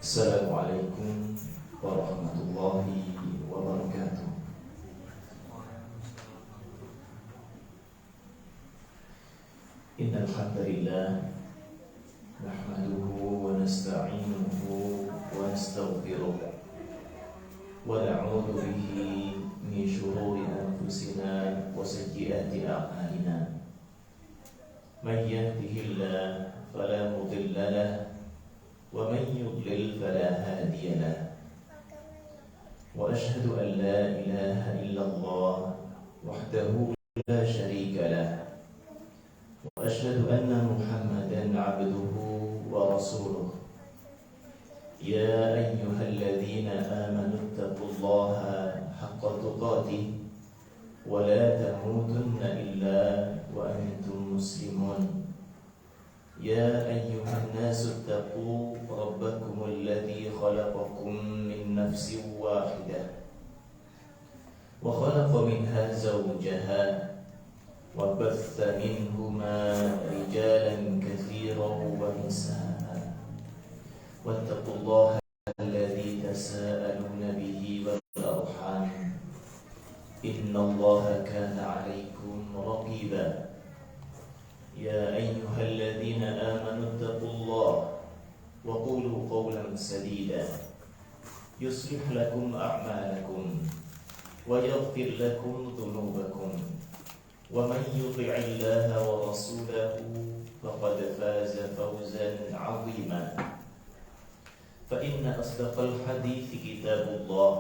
Assalamualaikum warahmatullahi wabarakatuh. Innal hamdalillah nahmaduhu wa nasta'inuhu wa nastaghfiruh wa na'udzu bihi min shururi anfusina wa sayyiati a'malina. May yahdihillahu fala mudilla lahu ومن يضلل فلا هادي له وأشهد أن لا إله إلا الله وحده لا شريك له وأشهد أن محمدا عبده ورسوله يا أيها الذين آمنوا اتقوا الله حق تقاته ولا تموتن إلا وأنتم مسلمون يا أيها الناس اتقوا ربكم الذي خلقكم من نفس واحدة وخلق منها زوجها وبث منهما رجالا كثيرا ونساء واتقوا الله الذي تساءلون به والأرحام إن الله كان عليكم رقيبا يا أيها الذين آمنوا اتقوا الله وقولوا قولا سديدا يصلح لكم أعمالكم ويغفر لكم ذنوبكم ومن يطع الله ورسوله فقد فاز فوزا عظيما فإن أصدق الحديث كتاب الله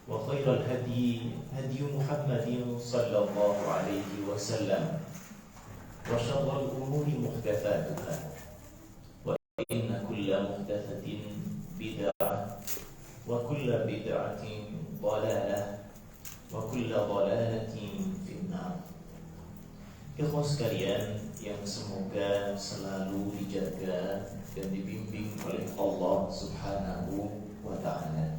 وخير الهدي هدي محمد صلى الله عليه وسلم وشر الأمور محدثاتها وإن كل محدثة بدعة وكل بدعة ضلالة وكل ضلالة في النار. Ikhwan sekalian yang semoga selalu dijaga dan dibimbing oleh Allah Subhanahu wa Ta'ala.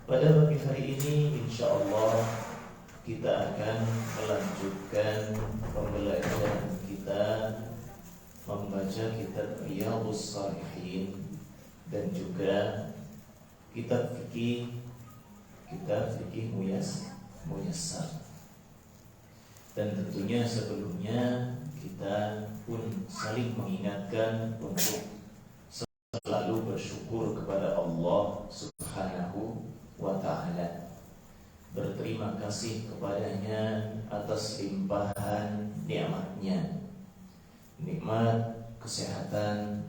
Pada pagi hari ini insyaallah kita akan melanjutkan pembelajaran kita membaca kitab Riyadhus Shalihin dan juga kitab fikih Muyassar. Dan tentunya sebelumnya kita pun saling mengingatkan untuk selalu bersyukur kepada Allah Subhanahu wa Ta'ala, berterima kasih kepadanya atas limpahan nikmatnya, nikmat kesehatan,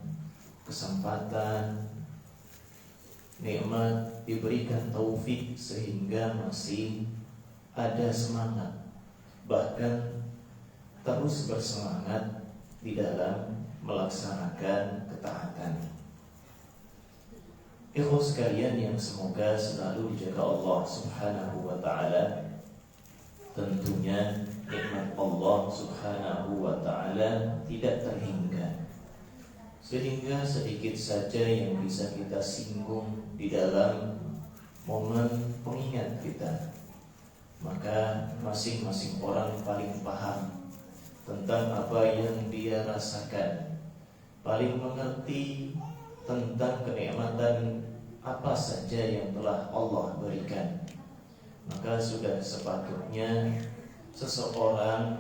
kesempatan, nikmat diberikan taufik sehingga masih ada semangat, bahkan terus bersemangat di dalam melaksanakan ketaatan. Ikhwan sekalian yang semoga selalu dijaga Allah Subhanahu wa Ta'ala. Tentunya nikmat Allah Subhanahu wa Ta'ala tidak terhingga, sehingga sedikit saja yang bisa kita singgung di dalam momen pengingat kita, maka masing-masing orang paling paham tentang apa yang dia rasakan, paling mengerti tentang kenikmatan apa saja yang telah Allah berikan. Maka sudah sepatutnya seseorang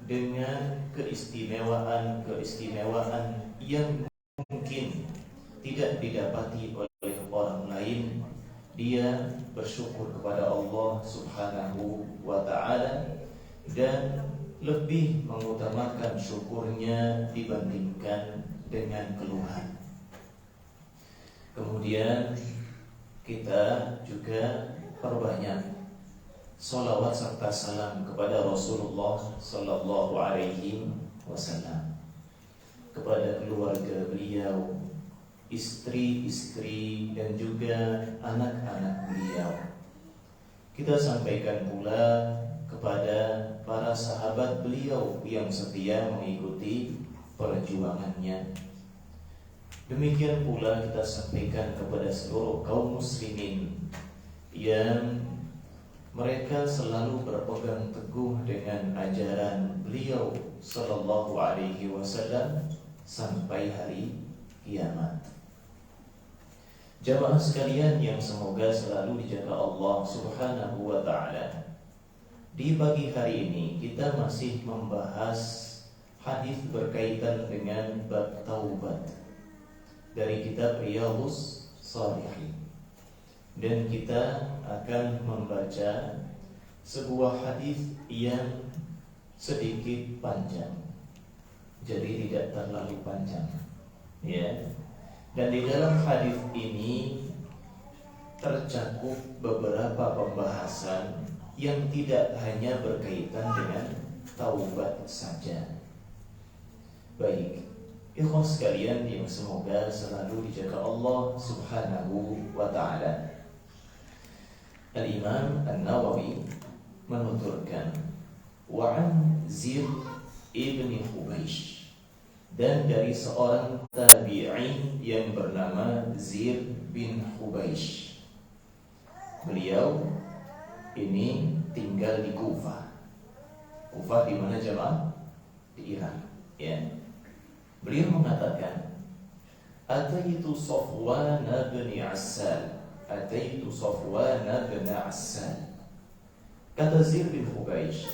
dengan keistimewaan yang mungkin tidak didapati oleh orang lain, dia bersyukur kepada Allah Subhanahu wa Ta'ala dan lebih mengutamakan syukurnya dibandingkan dengan keluhan. Kemudian kita juga perbanyak sholawat serta salam kepada Rasulullah Sallallahu Alaihi Wasallam, kepada keluarga beliau, istri-istri dan juga anak-anak beliau. Kita sampaikan pula kepada para sahabat beliau yang setia mengikuti perjuangannya. Demikian pula kita sampaikan kepada seluruh kaum muslimin yang mereka selalu berpegang teguh dengan ajaran beliau Sallallahu Alaihi Wasallam sampai hari kiamat. Jamaah sekalian yang semoga selalu dijaga Allah Subhanahu wa Ta'ala. Di pagi hari ini kita masih membahas hadis berkaitan dengan bab taubat dari kitab Riyadhus Shalihin. Dan kita akan membaca sebuah hadis yang sedikit panjang. Jadi tidak terlalu panjang, ya. Dan di dalam hadis ini tercakup beberapa pembahasan yang tidak hanya berkaitan dengan taubat saja. Baik, ikhwan sekalian yang semoga selalu dijaga Allah Subhanahu wa Ta'ala. Al-Imam An-Nawawi menuturkan, wa'an Zir ibn Hubaysh, dan dari seorang tabi'in yang bernama Zir bin Hubaysh. Beliau ini tinggal di Kufah. Kufah di mana jemaah? Di Irak, ya. Beliau mengatakan, Ataitu Safwan bin Assal. Ataitu Safwan bin Assal. Kata Zir bin Hubaysh,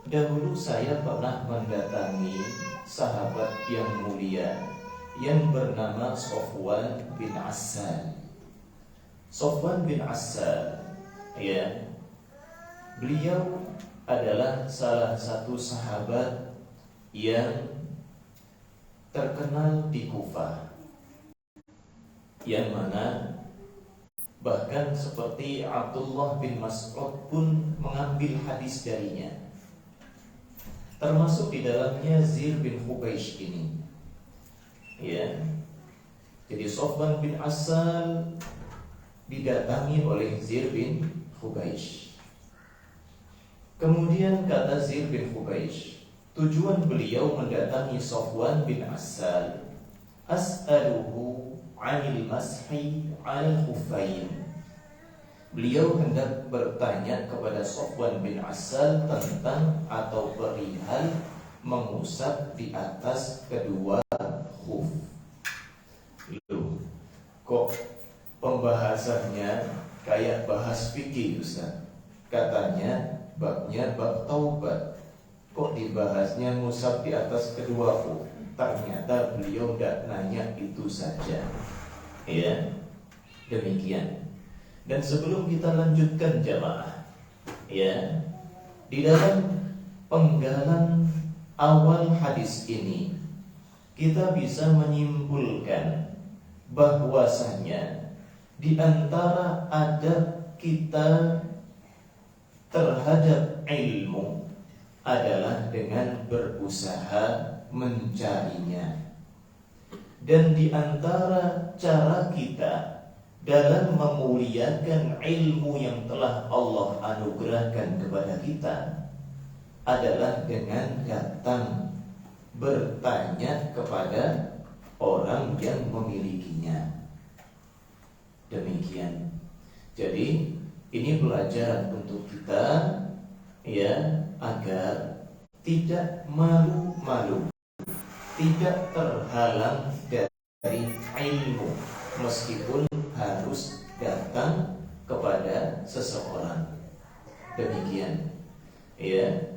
dahulu saya pernah mendatangi sahabat yang mulia yang bernama Safwan bin Assal. Safwan bin Assal, ya, beliau adalah salah satu sahabat yang terkenal di Kufah, yang mana bahkan seperti Abdullah bin Mas'ud pun mengambil hadis darinya, termasuk di dalamnya Zir bin Hubaysh ini, ya. Jadi Safwan bin Assal didatangi oleh Zir bin Hubaysh. Kemudian kata Zir bin Hubaysh, tujuan beliau mendatangi Safwan bin Assal, as'aluhu 'anil mashi 'alal khuffain. Beliau hendak bertanya kepada Safwan bin Assal tentang atau perihal mengusap di atas kedua khuf. Loh, kok pembahasannya kayak bahas fikih, Ustaz? Katanya babnya bab taubat, kok dibahasnya ngusap di atas kedua khuf? Ternyata beliau tidak nanya itu saja, ya. Demikian. Dan sebelum kita lanjutkan jamaah, ya, di dalam penggalan awal hadis ini kita bisa menyimpulkan bahwasanya di antara adab kita terhadap ilmu adalah dengan berusaha mencarinya. Dan di antara cara kita dalam memuliakan ilmu yang telah Allah anugerahkan kepada kita adalah dengan datang bertanya kepada orang yang memilikinya. Demikian. Jadi ini pelajaran untuk kita, ya, agar tidak malu-malu, tidak terhalang dari ilmu meskipun harus datang kepada seseorang. Demikian, ya.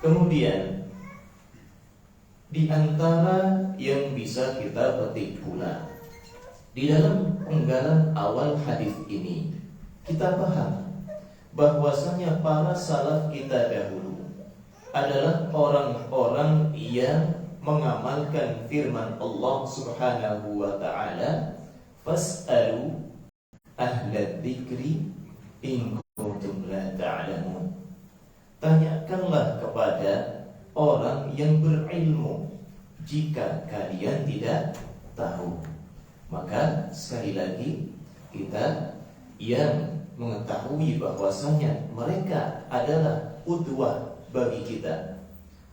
Kemudian di antara yang bisa kita petik pula di dalam penggalan awal hadis ini, kita paham bahwasanya para salaf kita dahulu adalah orang-orang yang mengamalkan firman Allah Subhanahu wa Ta'ala, fas'alu ahlad dzikri in kuntum la ta'lamun. Tanyakanlah kepada orang yang berilmu jika kalian tidak tahu. Maka sekali lagi kita yang mengetahui bahwasanya mereka adalah qudwah bagi kita,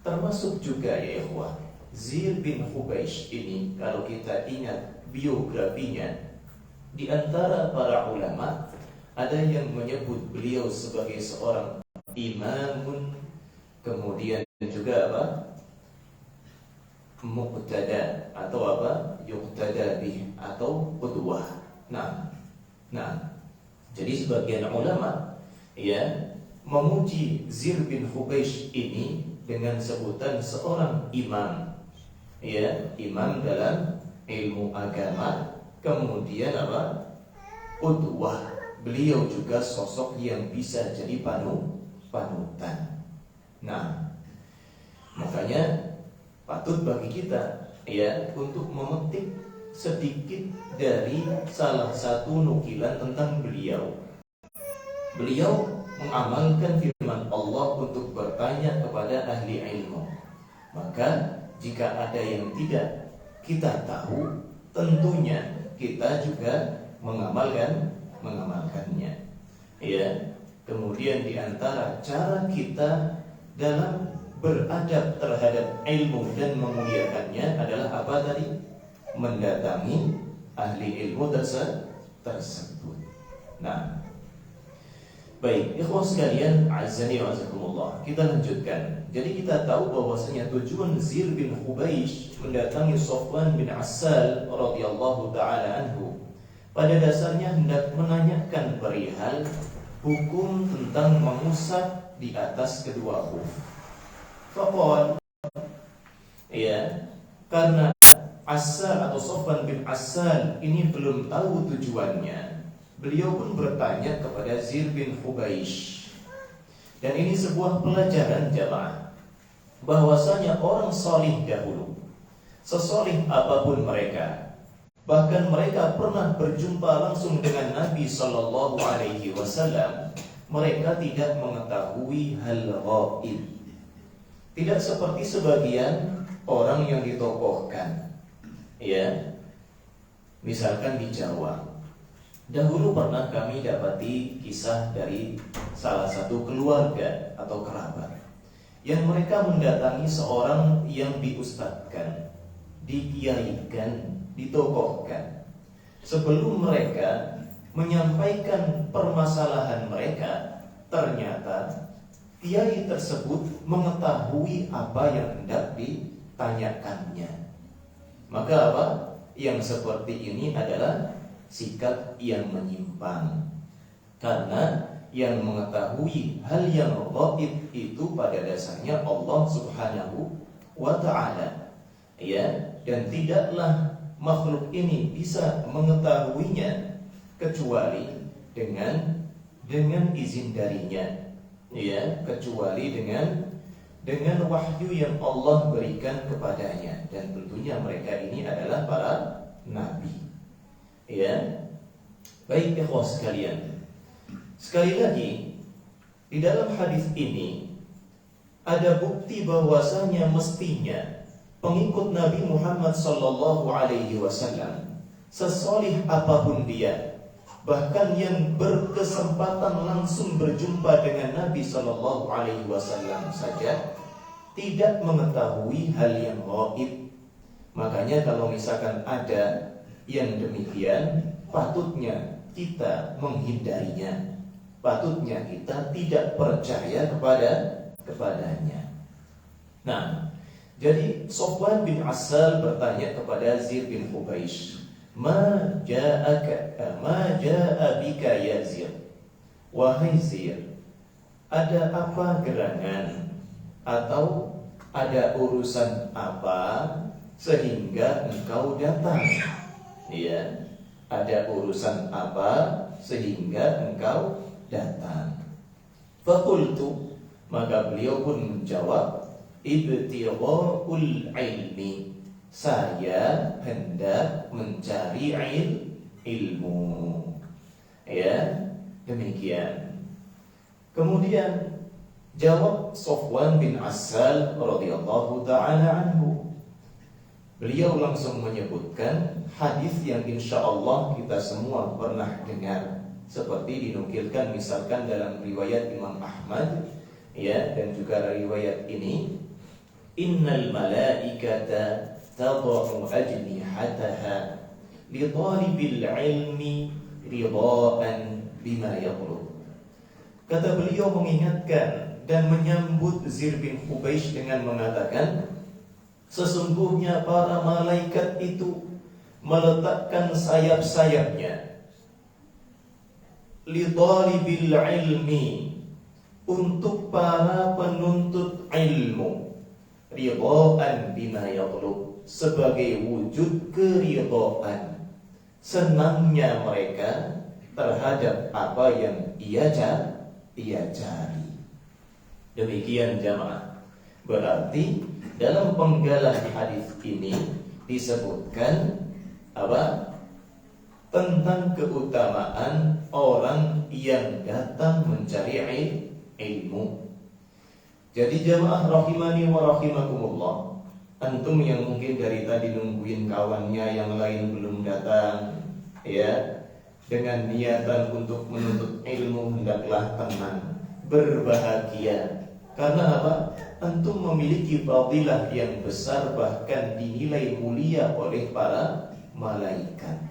termasuk juga, ya ikhwah, Zir bin Hubaysh ini, kalau kita ingat biografinya, di antara para ulama ada yang menyebut beliau sebagai seorang imamun, kemudian juga apa? Muqtada atau apa? Yuqtada bih atau qudwah. Nah, jadi sebagian ulama memuji Zir bin Hubeish ini dengan sebutan seorang imam, imam dalam ilmu agama, kemudian qudwah. Beliau juga sosok yang bisa jadi panutan. Nah, makanya patut bagi kita untuk memetik sedikit dari salah satu nukilan tentang beliau. Beliau mengamalkan firman Allah untuk bertanya kepada ahli ilmu. Maka jika ada yang tidak kita tahu, tentunya kita juga mengamalkannya. Kemudian di antara cara kita dalam beradab terhadap ilmu dan memuliakannya adalah apa tadi? Mendatangi ahli ilmu tersebut. Nah, baik, ikhwah sekalian, azani wa azakumullah. Kita lanjutkan. Jadi kita tahu bahwasanya tujuan Zir bin Hubeish mendatangi Sofwan bin Assal radhiyallahu taala anhu pada dasarnya hendak menanyakan perihal hukum tentang mengusap di atas kedua khuf. Faqal, karena Assal atau Sofwan bin Assal ini belum tahu tujuannya, beliau pun bertanya kepada Zir bin Hubeish. Dan ini sebuah pelajaran jamaah, bahwasanya orang salih dahulu, sesolih apapun mereka, bahkan mereka pernah berjumpa langsung dengan Nabi Sallallahu Alaihi Wasallam, mereka tidak mengetahui hal ghaib. Tidak seperti sebagian orang yang ditokohkan. Misalkan di Jawa, dahulu pernah kami dapati kisah dari salah satu keluarga atau kerabat yang mereka mendatangi seorang yang diustadkan, dikiaikan, ditokohkan. Sebelum mereka menyampaikan permasalahan mereka, ternyata kiai tersebut mengetahui apa yang hendak ditanyakannya. Maka apa? Yang seperti ini adalah sikap yang menyimpang. Karena yang mengetahui hal yang ghaib itu pada dasarnya Allah Subhanahu wa ta'ala. Dan tidaklah makhluk ini bisa mengetahuinya kecuali dengan izin darinya. Kecuali dengan wahyu yang Allah berikan kepadanya, dan tentunya mereka ini adalah para nabi. Baik ikhwah sekalian, sekali lagi di dalam hadis ini ada bukti bahwasanya mestinya pengikut Nabi Muhammad sallallahu alaihi wasallam, sesolih apapun dia, bahkan yang berkesempatan langsung berjumpa dengan Nabi sallallahu alaihi wasallam saja, tidak mengetahui hal yang ghaib. Makanya kalau misalkan ada yang demikian, patutnya kita menghindarinya. Patutnya kita tidak percaya kepadanya. Nah, jadi Sofwan bin Assal bertanya kepada Zir bin Hubeish, Ma ja'a bika ya Zir? Wahai Zir, ada apa gerangan atau ada urusan apa sehingga engkau datang? Ada urusan apa sehingga engkau datang? Faqultu, maka beliau pun menjawab, ibtigha'ul ilmi, saya hendak mencari ilmu. Demikian. Kemudian jawab Sofwan bin Assal radhiyallahu ta'ala anhu. Beliau langsung menyebutkan hadis yang insya Allah kita semua pernah dengar, seperti dinukilkan misalkan dalam riwayat Imam Ahmad, dan juga riwayat ini, innal malaikata tad'u ajnihataha li talibil ilmi ridaan bima yatlub. Kata beliau mengingatkan dan menyambut Zir bin Hubeish dengan mengatakan, sesungguhnya para malaikat itu meletakkan sayap-sayapnya li talibil ilmi, untuk para penuntut ilmu, ridhaan bima yatlub, sebagai wujud keridhaan, senangnya mereka terhadap apa yang ia cari. Demikian jamaah. Berarti dalam penggalan hadis ini disebutkan apa? Tentang keutamaan orang yang datang mencari ilmu. Jadi jamaah rahimani wa rahimakumullah, antum yang mungkin dari tadi nungguin kawannya yang lain belum datang, ya, dengan niatan untuk menuntut ilmu, hendaklah tenang, berbahagia. Karena apa? Antum memiliki fadilah yang besar, bahkan dinilai mulia oleh para malaikat.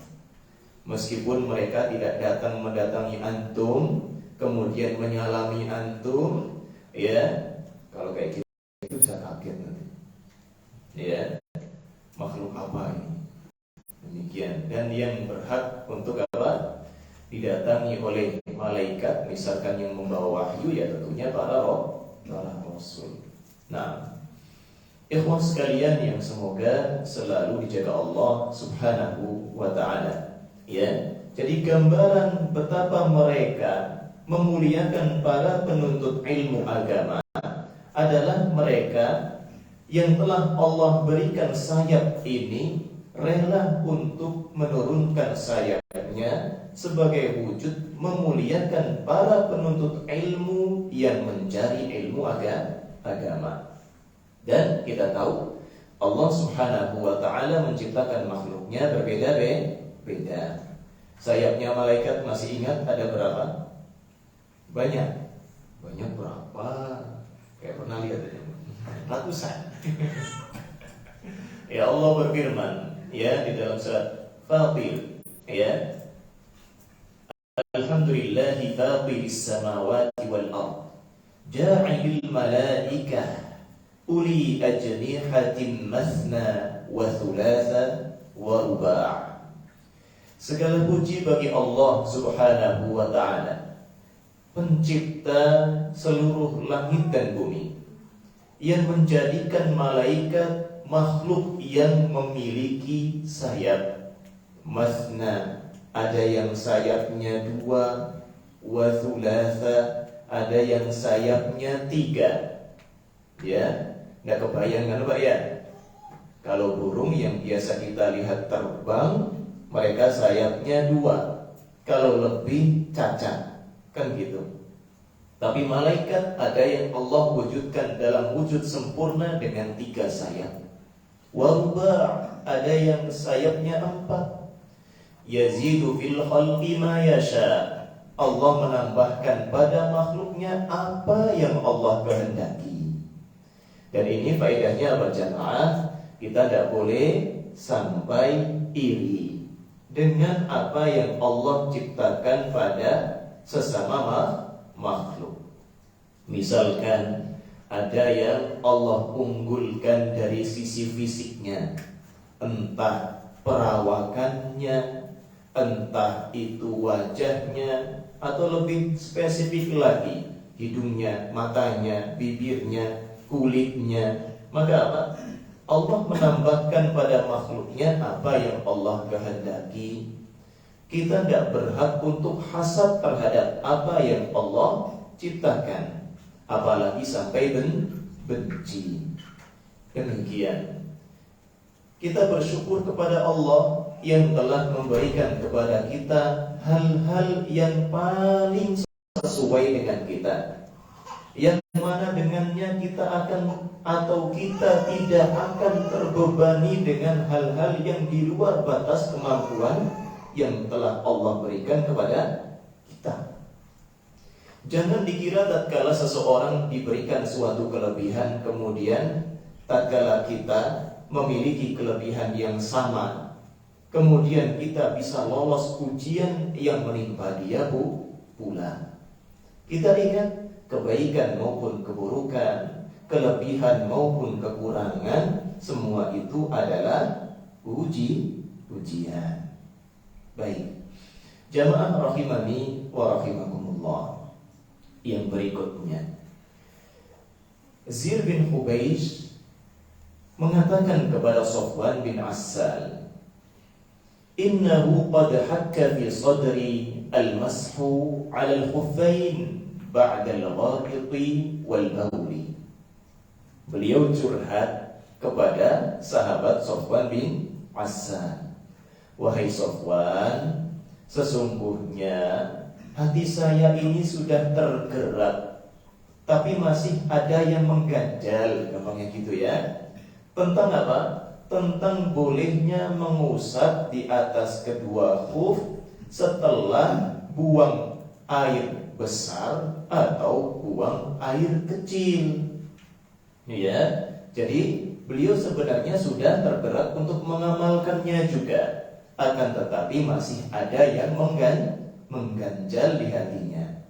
Meskipun mereka tidak datang mendatangi antum, kemudian menyalami antum, ya, kalau kayak gitu bisa kaget nanti, ya, makhluk apa ini? Demikian. Dan yang berhak untuk apa? Didatangi oleh malaikat, misalkan yang membawa wahyu, ya tentunya para rasul. Nah, ikhwan sekalian yang semoga selalu dijaga Allah Subhanahu wa ta'ala, ya. Jadi gambaran betapa mereka memuliakan para penuntut ilmu agama adalah mereka yang telah Allah berikan sayap ini, rela untuk menurunkan sayapnya sebagai wujud memuliakan para penuntut ilmu yang mencari ilmu agama. Dan kita tahu Allah Subhanahu wa ta'ala menciptakan makhluknya berbeda-beda. Sayapnya malaikat masih ingat ada berapa? Banyak berapa? Kayak pernah lihat aja. Ratusan. Ya, Allah berfirman, ya, di dalam surat Fatir, ya, Alhamdulillahi fatiris samawati wal ard, ja'ilil malaikah uli ajnihatin mathna wa thulatha wa ruba'. Segala puji bagi Allah Subhanahu wa ta'ala, pencipta seluruh langit dan bumi, yang menjadikan malaikat makhluk yang memiliki sayap. Masna, ada yang sayapnya 2, wa thulatha, ada yang sayapnya 3. Ya, nggak kebayang kan Pak ya? Kalau burung yang biasa kita lihat terbang, mereka sayapnya 2, kalau lebih cacat, kan gitu. Tapi malaikat ada yang Allah wujudkan dalam wujud sempurna dengan 3 sayap. Warba, ada yang sayapnya 4. Yazidu fil khalqi ma yasha, Allah menambahkan pada makhluknya apa yang Allah kehendaki. Dan ini faedahnya apa jamaah? Kita tidak boleh sampai iri dengan apa yang Allah ciptakan pada sesama makhluk. Misalkan ada yang Allah unggulkan dari sisi fisiknya, entah perawakannya, entah itu wajahnya, atau lebih spesifik lagi, hidungnya, matanya, bibirnya, kulitnya. Maka apa? Allah menambahkan pada makhluknya apa yang Allah kehendaki. Kita tidak berhak untuk hasad terhadap apa yang Allah ciptakan, apalagi sampai benci. Demikian, kita bersyukur kepada Allah yang telah memberikan kepada kita hal-hal yang paling sesuai dengan kita, yang mana dengannya kita akan atau kita tidak akan terbebani dengan hal-hal yang di luar batas kemampuan yang telah Allah berikan kepada kita. Jangan dikira tatkala seseorang diberikan suatu kelebihan, kemudian tatkala kita memiliki kelebihan yang sama, kemudian kita bisa lolos ujian yang menimpa dia pula. Kita ingat, kebaikan maupun keburukan, kelebihan maupun kekurangan, semua itu adalah ujian. Baik, Jamaah rahimani wa rahimakumullah. Yang berikutnya, Zir bin Hubaysh mengatakan kepada Safwan bin Assal, innahu qad hakka fi sadri al-mashu 'ala al-khuffain ba'da al-ghaqiqi wal-bawli. Beliau curhat kepada sahabat Safwan bin Assal, wahai Safwan, sesungguhnya hati saya ini sudah tergerak, tapi masih ada yang mengganjal, gampangnya gitu ya. Tentang apa? Tentang bolehnya mengusap di atas kedua khuf setelah buang air besar atau buang air kecil. Ya, jadi beliau sebenarnya sudah tergerak untuk mengamalkannya juga, akan tetapi masih ada yang mengganjal di hatinya.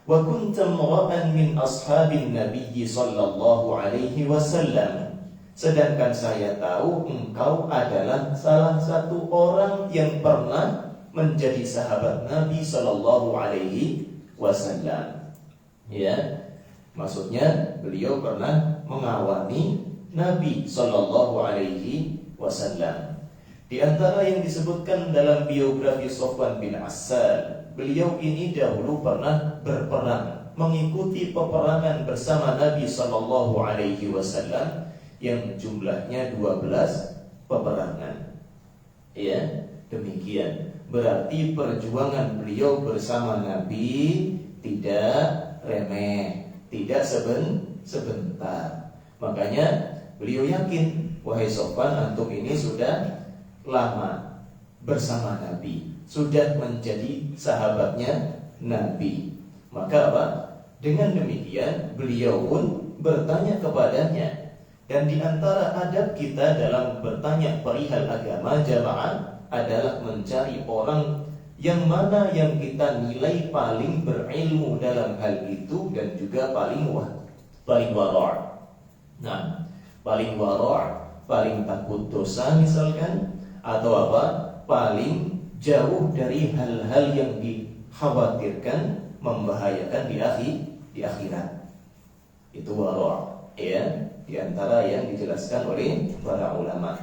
Wa kuntum ra'an min ashabin Nabi sallallahu alaihi wasallam. Sedangkan saya tahu engkau adalah salah satu orang yang pernah menjadi sahabat Nabi sallallahu alaihi wasallam. Ya, maksudnya beliau pernah mengawani Nabi sallallahu alaihi wasallam. Di antara yang disebutkan dalam biografi Safwan bin Assal, beliau ini dahulu pernah berperang, mengikuti peperangan bersama Nabi sallallahu alaihi wasallam yang jumlahnya 12 peperangan. Ya, demikian. Berarti perjuangan beliau bersama Nabi tidak remeh, tidak sebentar. Makanya beliau yakin, wahai Safwan, antum ini sudah lama bersama Nabi, sudah menjadi sahabatnya Nabi. Maka apa? Dengan demikian beliau pun bertanya kepadanya. Dan di antara adab kita dalam bertanya perihal agama jamaah adalah mencari orang yang mana yang kita nilai paling berilmu dalam hal itu dan juga paling wara'. Nah, paling wara', paling takut dosa misalkan, atau apa? Paling jauh dari hal-hal yang dikhawatirkan membahayakan di akhirat. Itu wara', ya. Di antara yang dijelaskan oleh para ulama.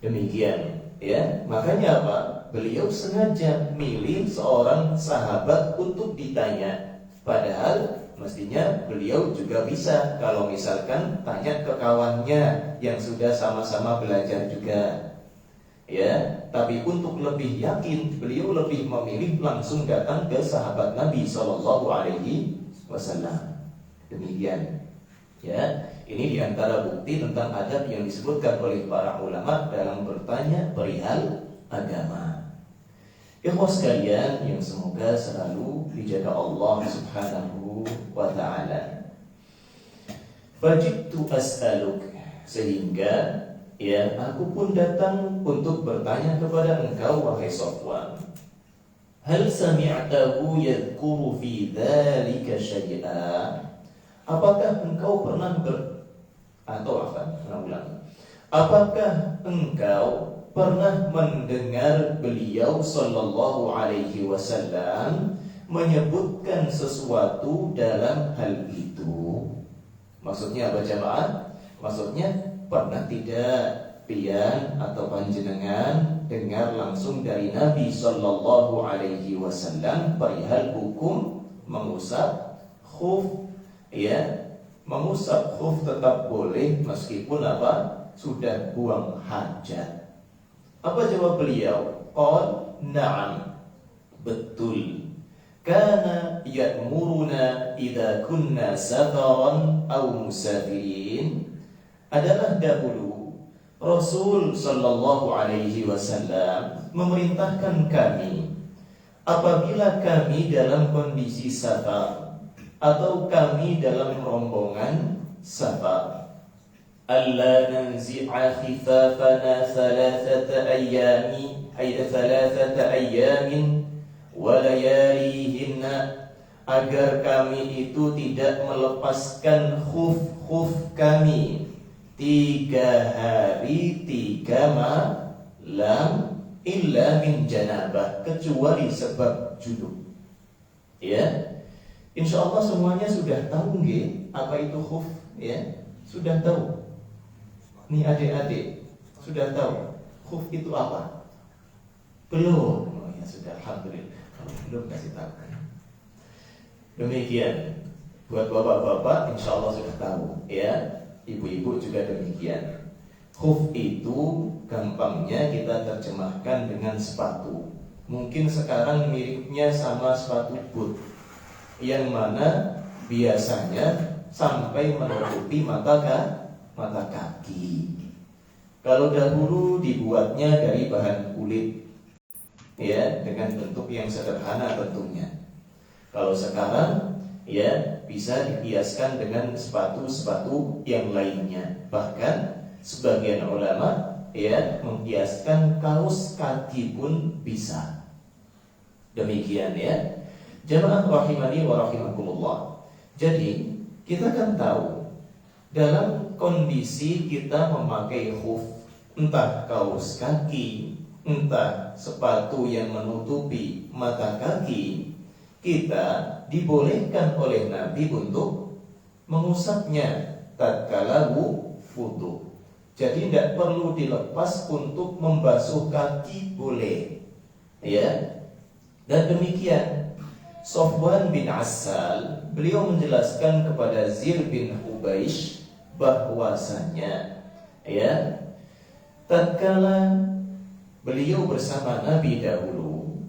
Demikian, ya. Makanya apa? Beliau sengaja milih seorang sahabat untuk ditanya. Padahal mestinya beliau juga bisa kalau misalkan tanya ke kawannya yang sudah sama-sama belajar juga. Ya, tapi untuk lebih yakin beliau lebih memilih langsung datang ke sahabat Nabi sallallahu alaihi wasallam. Demikian. Ya, ini diantara bukti tentang adab yang disebutkan oleh para ulama dalam bertanya perihal agama. Ikhwah sekalian yang semoga selalu dijaga Allah Subhanahu wa ta'ala. Fajibtu as'aluk, sehingga ya aku pun datang untuk bertanya kepada engkau wahai Safwan. Hal sami'tahu yadhkuru fi dzalika syai'a? Apakah engkau pernah Apakah engkau pernah mendengar beliau sallallahu alaihi wasallam menyebutkan sesuatu dalam hal itu? Maksudnya apa jemaah? Maksudnya pernah tidak pian atau panjenengan dengar langsung dari Nabi sallallahu alaihi wasallam perihal hukum mengusap khuf? Ya, mengusap khuf tetap boleh meskipun apa? Sudah buang hajat. Apa jawab beliau? Qal na'am, betul. Kana ya'muruna idza kunna safaran aw musafirin. Adalah dahulu Rasul sallallahu alaihi wasallam memerintahkan kami apabila kami dalam kondisi safar atau kami dalam rombongan safar, alla nanzi'a khifafana thalathata ayyamin wa layalihinna, agar kami itu tidak melepaskan khuf kami 3 hari 3 malam illa min janabah, kecuali sebab junub. Ya, insya Allah semuanya sudah tahu nggih apa itu khuf, ya, sudah tahu. Nih adik-adik sudah tahu khuf itu apa? Belum? Oh ya sudah, alhamdulillah. Kalau belum kasih tahu. Demikian buat bapak-bapak insya Allah sudah tahu, ya. Ibu-ibu juga demikian. Khuf itu gampangnya kita terjemahkan dengan sepatu. Mungkin sekarang miripnya sama sepatu boot, yang mana biasanya sampai menutupi mata kaki. Kalau dahulu dibuatnya dari bahan kulit, ya, dengan bentuk yang sederhana tentunya. Kalau sekarang, ya, bisa dihiaskan dengan sepatu-sepatu yang lainnya. Bahkan sebagian ulama, ya, menghiaskan kaos kaki pun bisa. Demikian, ya. Jamaah rahimani wa rahimakumullah. Jadi kita kan tahu dalam kondisi kita memakai khuf, entah kaos kaki, entah sepatu yang menutupi mata kaki, kita dibolehkan oleh Nabi untuk mengusapnya tatkala wudu. Jadi tidak perlu dilepas untuk membasuh kaki, boleh, ya. Dan demikian Sofwan bin Assal, beliau menjelaskan kepada Zir bin Hubaish bahwasanya, ya, tatkala beliau bersama Nabi dahulu,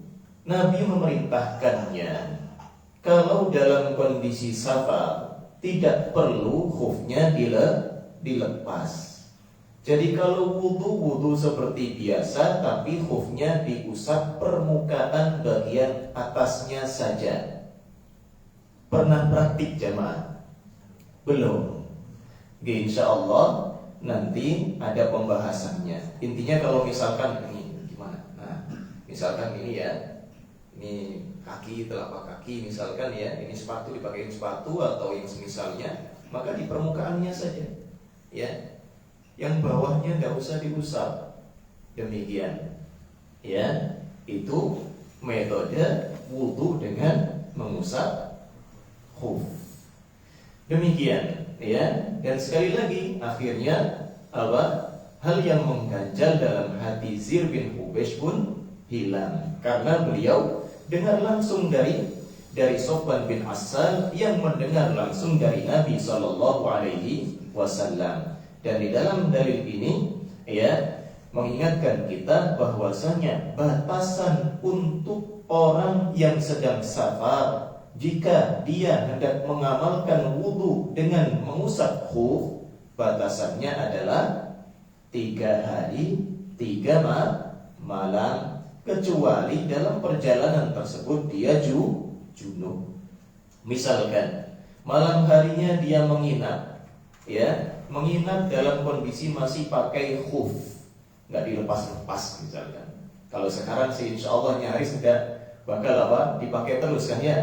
Nabi memerintahkannya kalau dalam kondisi safar tidak perlu khufnya dilepas. Jadi kalau wudu seperti biasa, tapi khufnya diusap permukaan bagian atasnya saja. Pernah praktik jamaah? Belum? Insya Allah nanti ada pembahasannya. Intinya kalau misalkan ini gimana? Nah, misalkan ini, ya, ini kaki, telapak kaki misalkan, ya, ini sepatu dipakai sepatu atau yang semisalnya, maka di permukaannya saja, ya. Yang bawahnya tidak usah diusap. Demikian, ya. Itu metode wudu dengan mengusap khuf. Demikian, ya. Dan sekali lagi akhirnya apa? Hal yang mengganjal dalam hati Zir bin Hubeish pun hilang, karena beliau dengar langsung dari Sofwan bin Assal yang mendengar langsung dari Nabi Sallallahu Alaihi Wasallam. Dan di dalam dalil ini, ya, mengingatkan kita bahwasanya batasan untuk orang yang sedang safar, jika dia hendak mengamalkan wudu dengan mengusap khuf, batasannya adalah 3 hari 3 malam, kecuali dalam perjalanan tersebut dia junub. Misalkan malam harinya dia menginap, ya, menginap dalam kondisi masih pakai khuf, nggak dilepas-lepas misalkan. Kalau sekarang sih insya Allah nyaris tidak bakal dipakai terus kan, ya.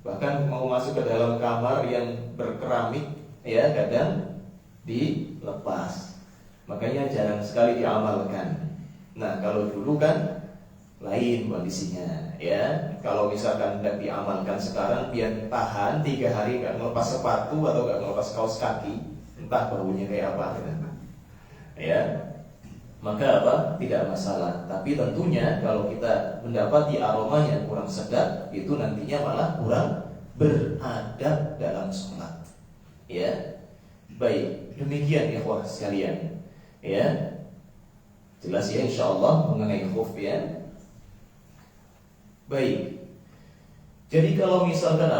Bahkan mau masuk ke dalam kamar yang berkeramik, ya, kadang dilepas. Makanya jarang sekali diamalkan. Nah, kalau dulu kan lain kondisinya, ya. Kalau misalkan tidak diamalkan sekarang, biar tahan 3 hari nggak melepas sepatu atau nggak melepas kaos kaki, entah baunya kayak apa, ya, maka tidak masalah. Tapi tentunya kalau kita mendapati aromanya kurang sedap, itu nantinya malah kurang beradab dalam sholat, ya. Baik, demikian ikhwah sekalian, ya. Jelas ya insya Allah mengenai khuf, ya. Baik. Jadi kalau misalkan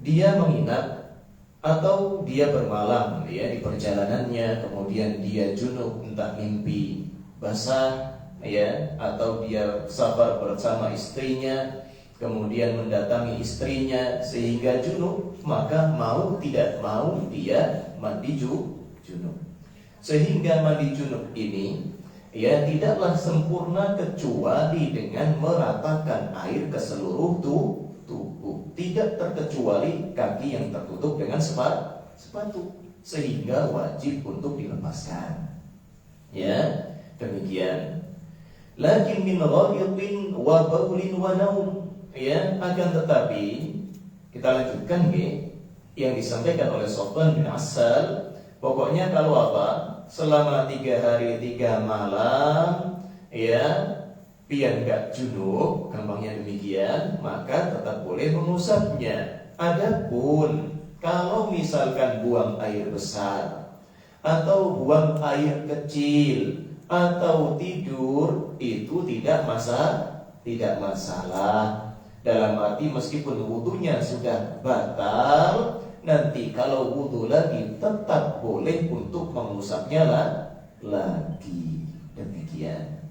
dia menginap atau dia bermalam, ya, di perjalanannya, kemudian dia junub, entah mimpi basah, ya, atau dia safar bersama istrinya, kemudian mendatangi istrinya sehingga junub, maka mau tidak mau dia mandi junub. Sehingga mandi junub ini, ya, tidaklah sempurna kecuali dengan meratakan air ke seluruh tubuh. Tidak terkecuali kaki yang tertutup dengan sepatu, sehingga wajib untuk dilepaskan, ya. Demikian. lakin min ghaitin wa baulin wa naum. Ya, akan tetapi kita lanjutkan yang disampaikan oleh Sofwan bin Asal. Pokoknya kalau apa? Selama 3 hari 3 malam, ya, pian gak junub, gampangnya demikian, maka tetap boleh mengusapnya. Adapun kalau misalkan buang air besar atau buang air kecil atau tidur, itu tidak masalah. Dalam arti meskipun wudunya sudah batal, nanti kalau wudu lagi tetap boleh untuk mengusapnya lagi. Demikian.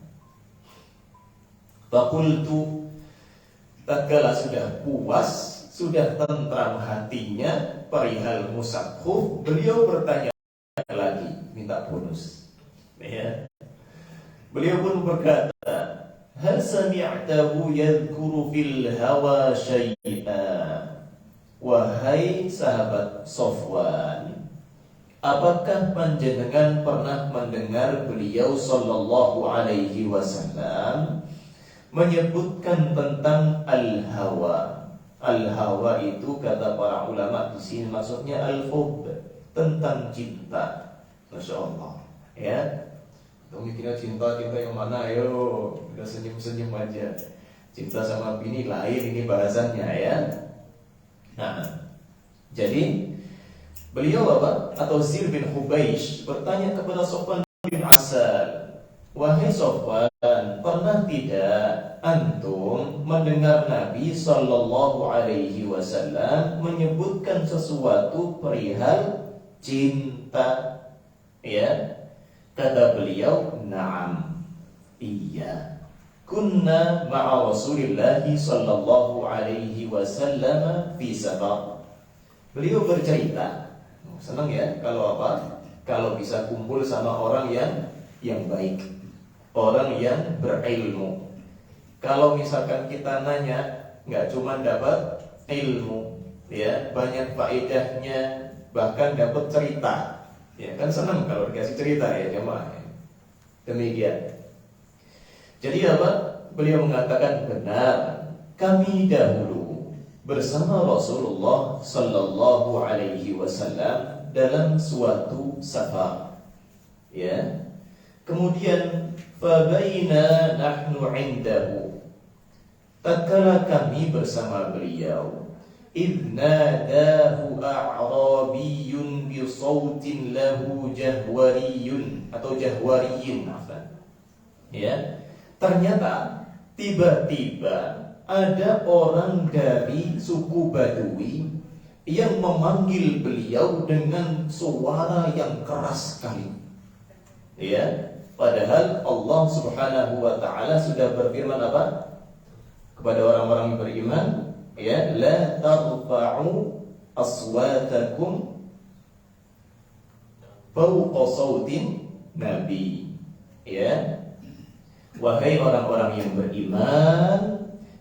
Fakultu, tatkala sudah puas, sudah tentram hatinya perihal ngusap khuf, beliau bertanya lagi, minta bonus. Ya. Beliau pun berkata, hal sami'tahu yadhkuru fil hawa syai'a. Wahai sahabat Sofwan, apakah panjenengan pernah mendengar beliau sallallahu alaihi wasallam menyebutkan tentang al-hawa? Al-hawa itu kata para ulama di sini maksudnya al-hub, tentang cinta. Masya Allah, ya. Kamu kira cinta yang mana? Ayo, udah senyum-senyum aja. Cinta sama bini lain ini bahasannya, ya. Nah, jadi beliau apa? Atau Zir bin Hubaish bertanya kepada Sofwan bin Asal, wahai Sofwan, pernah tidak antum mendengar Nabi sallallahu alaihi wasallam menyebutkan sesuatu perihal cinta? Ya. Kata beliau, na'am, iya. Kunna ma'a Rasulillahi sallallahu alaihi wasallam fi safar. Beliau bercerita, senang ya kalau apa? Kalau bisa kumpul sama orang yang baik, orang yang berilmu. Kalau misalkan kita nanya, nggak cuma dapat ilmu, ya, banyak faedahnya, bahkan dapat cerita. Ya kan senang kalau dikasih cerita ya jemaah. Demikian. Jadi apa? Beliau mengatakan benar, kami dahulu bersama Rasulullah sallallahu alaihi wasallam dalam suatu safar. Ya. Kemudian fabaina nahnu indahu. Tatkala kami bersama beliau, إذ ناداه أعرابي بصوت له جهوري atau jahwariyin, ya. Ternyata tiba-tiba ada orang dari suku Badui yang memanggil beliau dengan suara yang keras sekali, ya. Padahal Allah Subhanahu wa taala sudah berfirman apa? Kepada orang-orang yang beriman, ya, la tarfa'u aswatakum fawqa sautin nabi. Ya, wahai orang-orang yang beriman,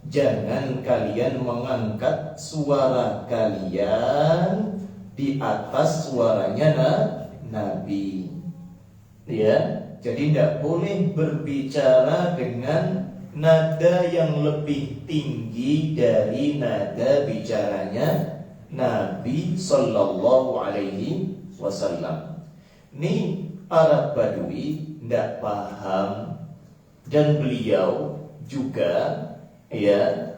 jangan kalian mengangkat suara kalian di atas suaranya nabi. Ya, jadi tidak boleh berbicara dengan nada yang lebih tinggi dari nada bicaranya Nabi sallallahu alaihi wasallam. Ini Arab Badui tidak paham, dan beliau juga ya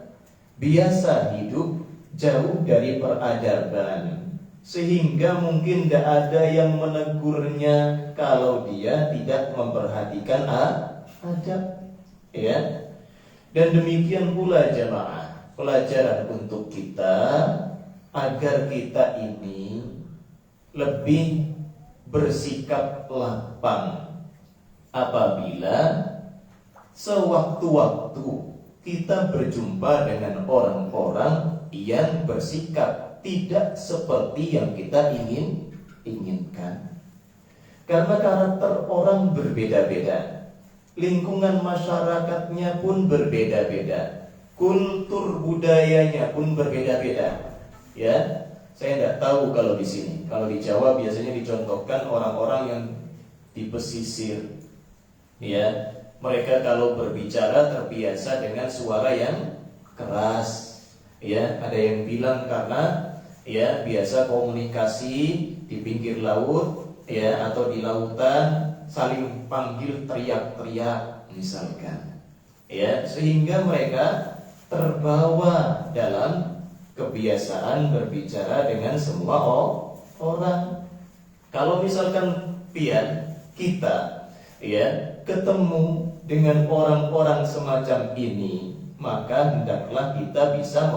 biasa hidup jauh dari peradaban, sehingga mungkin tidak ada yang menegurnya kalau dia tidak memperhatikan adab, ya. Dan demikian pula jemaah, pelajaran untuk kita agar kita ini lebih bersikap lapang apabila sewaktu-waktu kita berjumpa dengan orang-orang yang bersikap tidak seperti yang kita inginkan. Karena karakter orang berbeda-beda, lingkungan masyarakatnya pun berbeda-beda, kultur budayanya pun berbeda-beda. Ya, saya tidak tahu kalau di sini. Kalau di Jawa biasanya dicontohkan orang-orang yang di pesisir, ya, Mereka kalau berbicara terbiasa dengan suara yang keras. Ya, ada yang bilang karena ya biasa komunikasi di pinggir laut ya atau di lautan saling panggil teriak-teriak misalkan. Ya, sehingga mereka terbawa dalam kebiasaan berbicara dengan semua orang. Kalau misalkan kita ya ketemu dengan orang-orang semacam ini, maka hendaklah kita bisa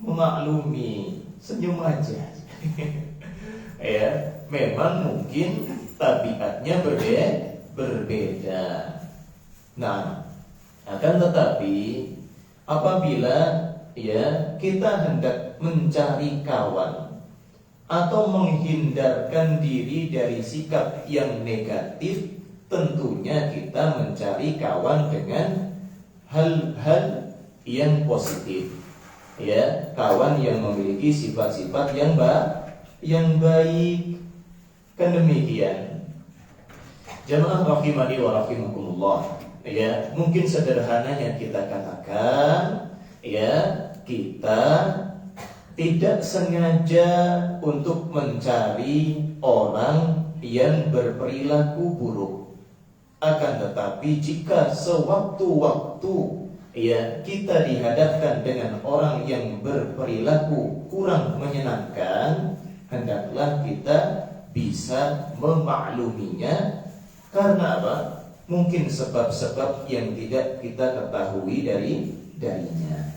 memaklumi, senyum aja. Ya, memang mungkin tabiatnya berbeda. Nah, akan tetapi apabila ya kita hendak mencari kawan atau menghindarkan diri dari sikap yang negatif, tentunya kita mencari kawan dengan hal-hal yang positif. Ya, kawan yang memiliki sifat-sifat yang baik. Kan demikian. Jamaah rahimani wa rahimakumullah. Ya, mungkin sederhananya kita katakan, ya, kita tidak sengaja untuk mencari orang yang berperilaku buruk. Akan tetapi jika sewaktu-waktu ya kita dihadapkan dengan orang yang berperilaku kurang menyenangkan, hendaklah kita bisa memakluminya. Karena apa? Mungkin sebab-sebab yang tidak kita ketahui darinya.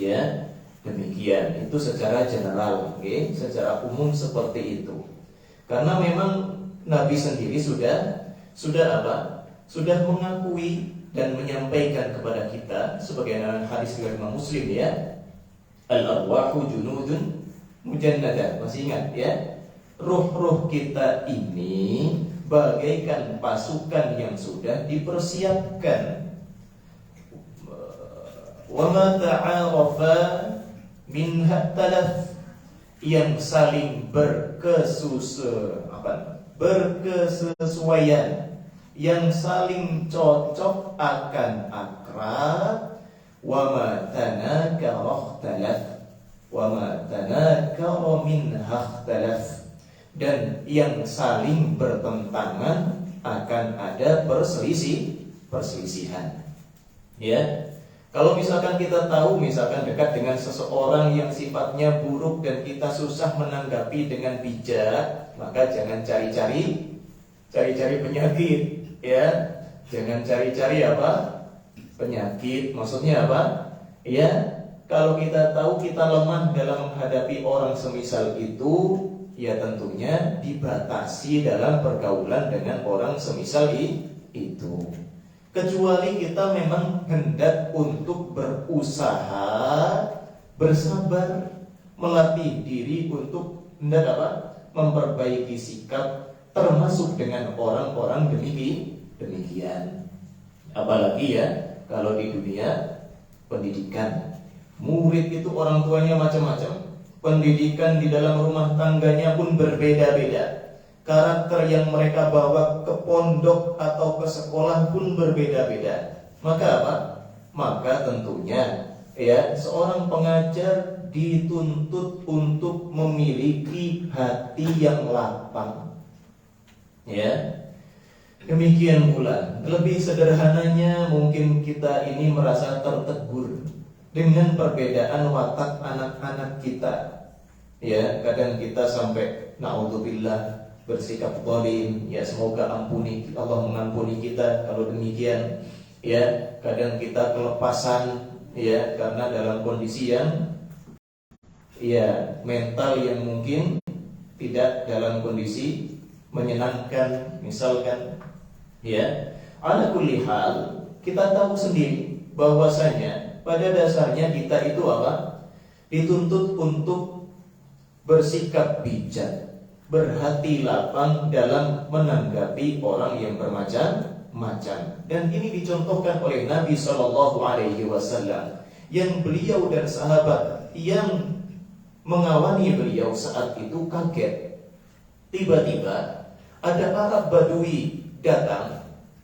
Ya, demikian. Itu secara general, okay? Secara umum seperti itu. Karena memang Nabi sendiri sudah apa? Sudah mengakui dan menyampaikan kepada kita sebagaimana hadis riwayat Imam Muslim ya. Al-arwahu junudun mujannadah. Masih ingat ya? Ruh-ruh kita ini bagaikan pasukan yang sudah dipersiapkan. Wa ma ta'arafa minha talaf, yang saling berkesesuaian, yang saling cocok akan akrab. Wa ma tanakara talaf, wa ma tanakara minha talaf, dan yang saling bertentangan akan ada perselisihan. Ya. Kalau misalkan kita tahu, misalkan dekat dengan seseorang yang sifatnya buruk dan kita susah menanggapi dengan bijak, maka jangan cari-cari penyakit, ya. Jangan cari-cari apa? Penyakit. Maksudnya apa? Ya, kalau kita tahu kita lemah dalam menghadapi orang semisal itu, ya tentunya dibatasi dalam pergaulan dengan orang semisal itu. Kecuali kita memang hendak untuk berusaha, bersabar, melatih diri untuk hendak apa? Memperbaiki sikap, termasuk dengan orang-orang demikian. Apalagi ya kalau di dunia pendidikan, murid itu orang tuanya macam-macam. Pendidikan di dalam rumah tangganya pun berbeda-beda. Karakter yang mereka bawa ke pondok atau ke sekolah pun berbeda-beda. Maka apa? Maka tentunya ya seorang pengajar dituntut untuk memiliki hati yang lapang. Ya. Demikian pula, lebih sederhananya mungkin kita ini merasa tertegur dengan perbedaan watak anak-anak kita. Ya, kadang kita sampai naudzubillah bersikap zalim, ya semoga Allah mengampuni kita kalau demikian. Ya, kadang kita kelepasan ya karena dalam kondisi yang ya mental yang mungkin tidak dalam kondisi menyenangkan misalkan. Ya, ala kulli hal kita tahu sendiri bahwasanya pada dasarnya kita itu apa? Dituntut untuk bersikap bijak, berhati lapang dalam menanggapi orang yang bermacam-macam. Dan ini dicontohkan oleh Nabi SAW, yang beliau dan sahabat yang mengawani beliau saat itu kaget. Tiba-tiba ada Arab Badui datang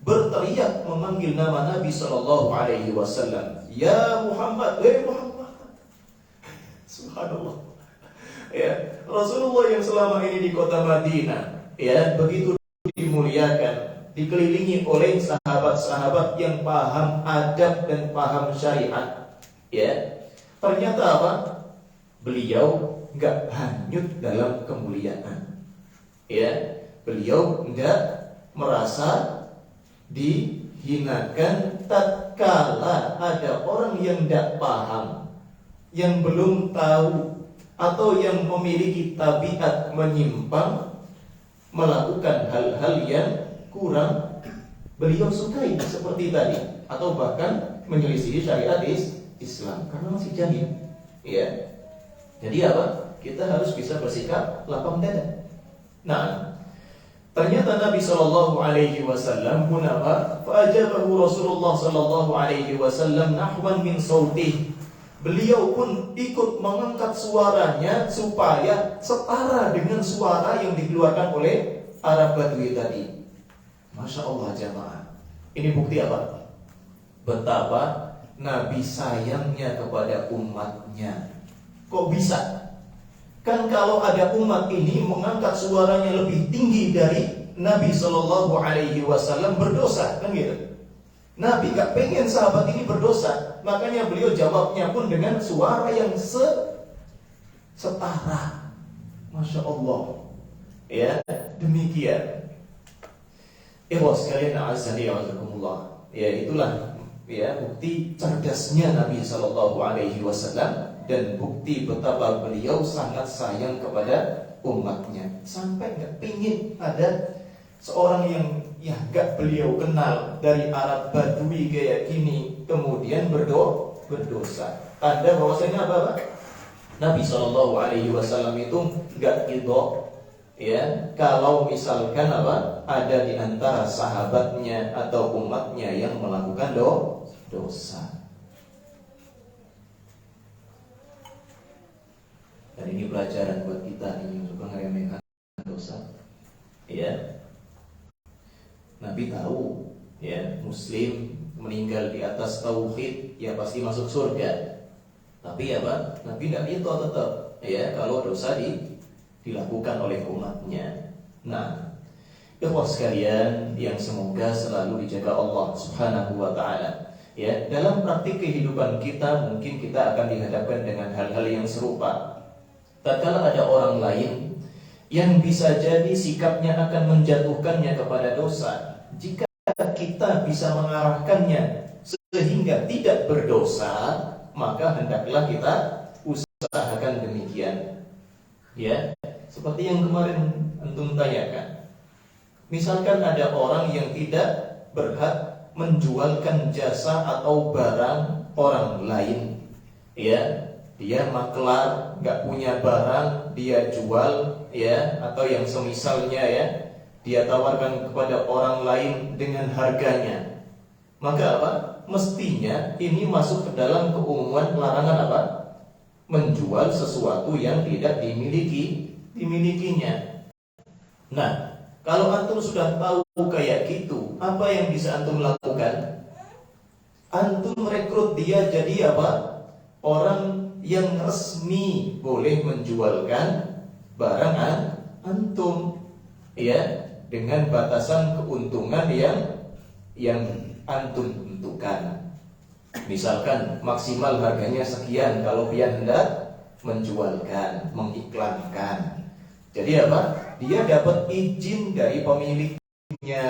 berteriak memanggil nama Nabi Shallallahu Alaihi Wasallam, ya Muhammad, hei Muhammad. Subhanallah. Ya, Rasulullah yang selama ini di kota Madinah, ya, begitu dimuliakan, dikelilingi oleh sahabat-sahabat yang paham adab dan paham syariat. Ya, ternyata apa? Beliau nggak hanyut dalam kemuliaan. Ya, beliau nggak merasa dihinakan tatkala ada orang yang tidak paham, yang belum tahu, atau yang memiliki tabiat menyimpang, melakukan hal-hal yang kurang beliau sukai seperti tadi, atau bahkan menyelisihi syariat Islam karena masih jahil. Ya. Jadi apa? Kita harus bisa bersikap lapang dada. Nah, ternyata Nabi Shallallahu Alaihi Wasallam pun apa? Fa'ajabahu Rasulullah Shallallahu Alaihi Wasallam nahwan min sautih. Beliau pun ikut mengangkat suaranya supaya setara dengan suara yang dikeluarkan oleh Arab Badui tadi. Masya Allah jamaah. Ini bukti apa? Betapa Nabi sayangnya kepada umatnya. Kok bisa? Kan kalau ada umat ini mengangkat suaranya lebih tinggi dari Nabi Shallallahu Alaihi Wasallam, berdosa, kan gitu? Nabi gak pengen sahabat ini berdosa, makanya beliau jawabnya pun dengan suara yang setara. Masya Allah. Ya, demikian. Ikhwas sekalian, a'azzani wa'azakumullah. Ya, itulah ya bukti cerdasnya Nabi Shallallahu Alaihi Wasallam dan bukti betapa beliau sangat sayang kepada umatnya, sampai gak pingin ada seorang yang gak beliau kenal dari Arab Badui kayak gini kemudian berdosa. Tanda bahwasanya apa? Nabi Shallallahu Alaihi Wasallam itu gak ridho, ya, kalau misalkan apa ada di antara sahabatnya atau umatnya yang melakukan dosa. Dan ini pelajaran buat kita nih yang suka ngeremehkan dosa. Ya. Nabi tahu, ya, Muslim meninggal di atas tauhid ya pasti masuk surga. Tapi apa? Nabi tidak itu tetap, ya, kalau dosa dilakukan oleh umatnya. Nah, ikhwah sekalian yang semoga selalu dijaga Allah Subhanahu wa taala. Ya, dalam praktik kehidupan kita mungkin kita akan dihadapkan dengan hal-hal yang serupa. Tatkala ada orang lain yang bisa jadi sikapnya akan menjatuhkannya kepada dosa, jika kita bisa mengarahkannya sehingga tidak berdosa, maka hendaklah kita usahakan demikian. Ya, seperti yang kemarin antum tanyakan. Misalkan ada orang yang tidak berhak menjualkan jasa atau barang orang lain. Ya, dia maklar, nggak punya barang, dia jual, ya, atau yang semisalnya, ya, dia tawarkan kepada orang lain dengan harganya. Maka apa? Mestinya ini masuk ke dalam keumuman larangan apa? Menjual sesuatu yang tidak dimilikinya. Nah, kalau antum sudah tahu kayak gitu, apa yang bisa antum lakukan? Antum rekrut dia jadi apa? Orang yang resmi boleh menjualkan barang antum, ya, dengan batasan keuntungan yang antum tentukan. Misalkan maksimal harganya sekian kalau dia hendak menjualkan, mengiklankan. Jadi apa? Dia dapat izin dari pemiliknya.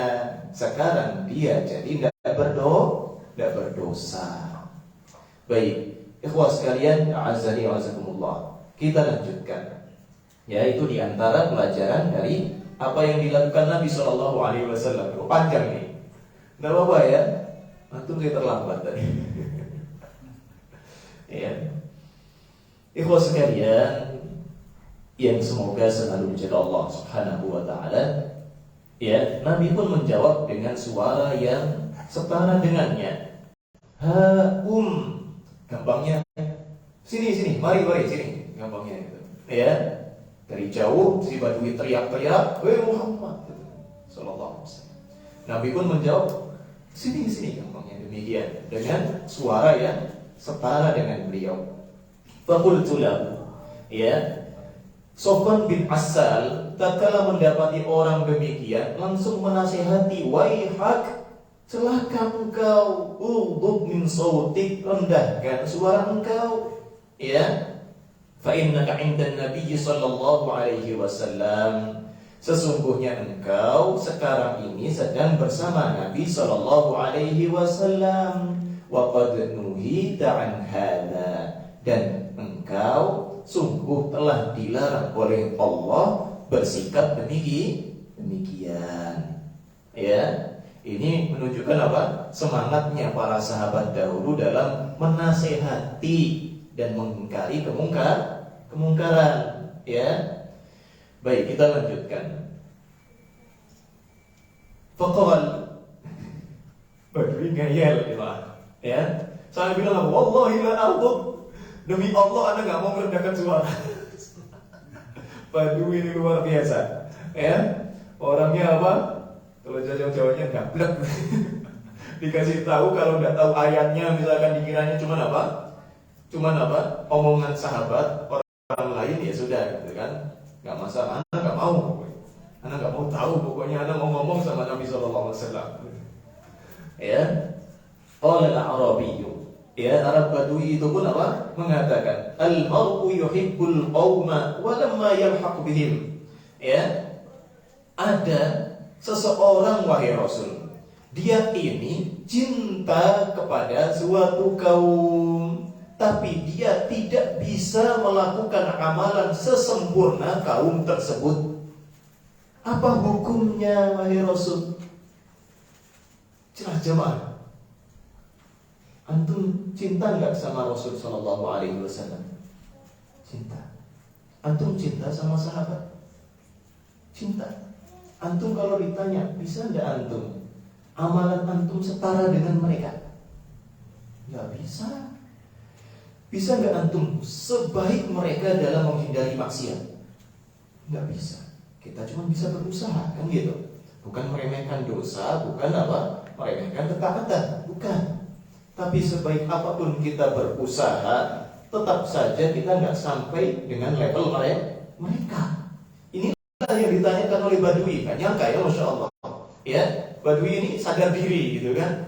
Sekarang dia jadi tidak berdosa. Baik, ikhwah sekalian, a'azzani wa'azakumullah. Kita lanjutkan. Yaitu diantara pelajaran dari apa yang dilakukan Nabi Shallallahu Alaihi Wasallam. Panjang nih, nggak apa-apa ya. Antum saya terlambat tadi. Ya, ikhwah sekalian yang semoga selalu dijaga Allah Subhanahu Wa Taala. Ya, Nabi pun menjawab dengan suara yang setara dengannya. Gampangnya, sini, mari sini, gampangnya gitu. Ya, dari jauh si Badui teriak-teriak, "Wahai Muhammad," Sallallahu Alaihi Wasallam. Nabi pun menjawab, Sini ngomongnya demikian dengan suara yang setara dengan beliau. Faqultu lahu, ya, Sofwan bin Asal tatkala mendapati orang demikian langsung menasihati, waihak, celaka engkau, ughdud min sautik, rendahkan suara engkau, ya. Fa innaka 'inda Nabi sallallahu alaihi wasallam, sesungguhnya engkau sekarang ini sedang bersama Nabi sallallahu alaihi wasallam, wa qad nuhita an hadza, dan engkau sungguh telah dilarang oleh Allah bersikap demikian. Ya, ini menunjukkan apa? Semangatnya para sahabat dahulu dalam menasehati dan mengingkari kemungkaran. Ya, baik, kita lanjutkan. Faqal, Badui ngeyel, ya. Saya bilang, wallahi la a'udhu, demi Allah Anda nggak mau merendahkan suara. Badui ini luar biasa, ya. Orangnya apa? Kalau Jawa-Jawanya gablek. Dikasih tahu, kalau nggak tahu ayatnya, misalkan dikiranya cuman apa? Omongan sahabat orang lain, ya sudah, gitu kan? Nggak masalah. Anda nggak mau tahu. Pokoknya Anda mau ngomong sama Nabi Sallallahu Alaihi Wasallam. Ya, oleh Arabiyyu. Ya, Arab Badui itu pun apa? Mengatakan, al-mar'u yuhibbul qawma wa lamma yalhaq bihim. Ya, ada seseorang, wahai Rasul, dia ini cinta kepada suatu kaum, tapi dia tidak bisa melakukan amalan sesempurna kaum tersebut. Apa hukumnya, wahai Rasul? Jemaah, antum cinta nggak sama Rasul Sallallahu Alaihi Wasallam? Cinta. Antum cinta sama sahabat? Cinta. Antum kalau ditanya, bisa nggak antum amalan antum setara dengan mereka? Nggak bisa. Bisa nggak antum sebaik mereka dalam menghindari maksiat? Nggak bisa. Kita cuma bisa berusaha, kan gitu. Bukan meremehkan dosa, bukan apa? Meremehkan ketaatan, bukan. Tapi sebaik apapun kita berusaha, tetap saja kita nggak sampai dengan level mereka. Inilah yang ditanyakan oleh Badui. Nggak nyangka ya, Masya Allah. Ya, Badui ini sadar diri gitu kan.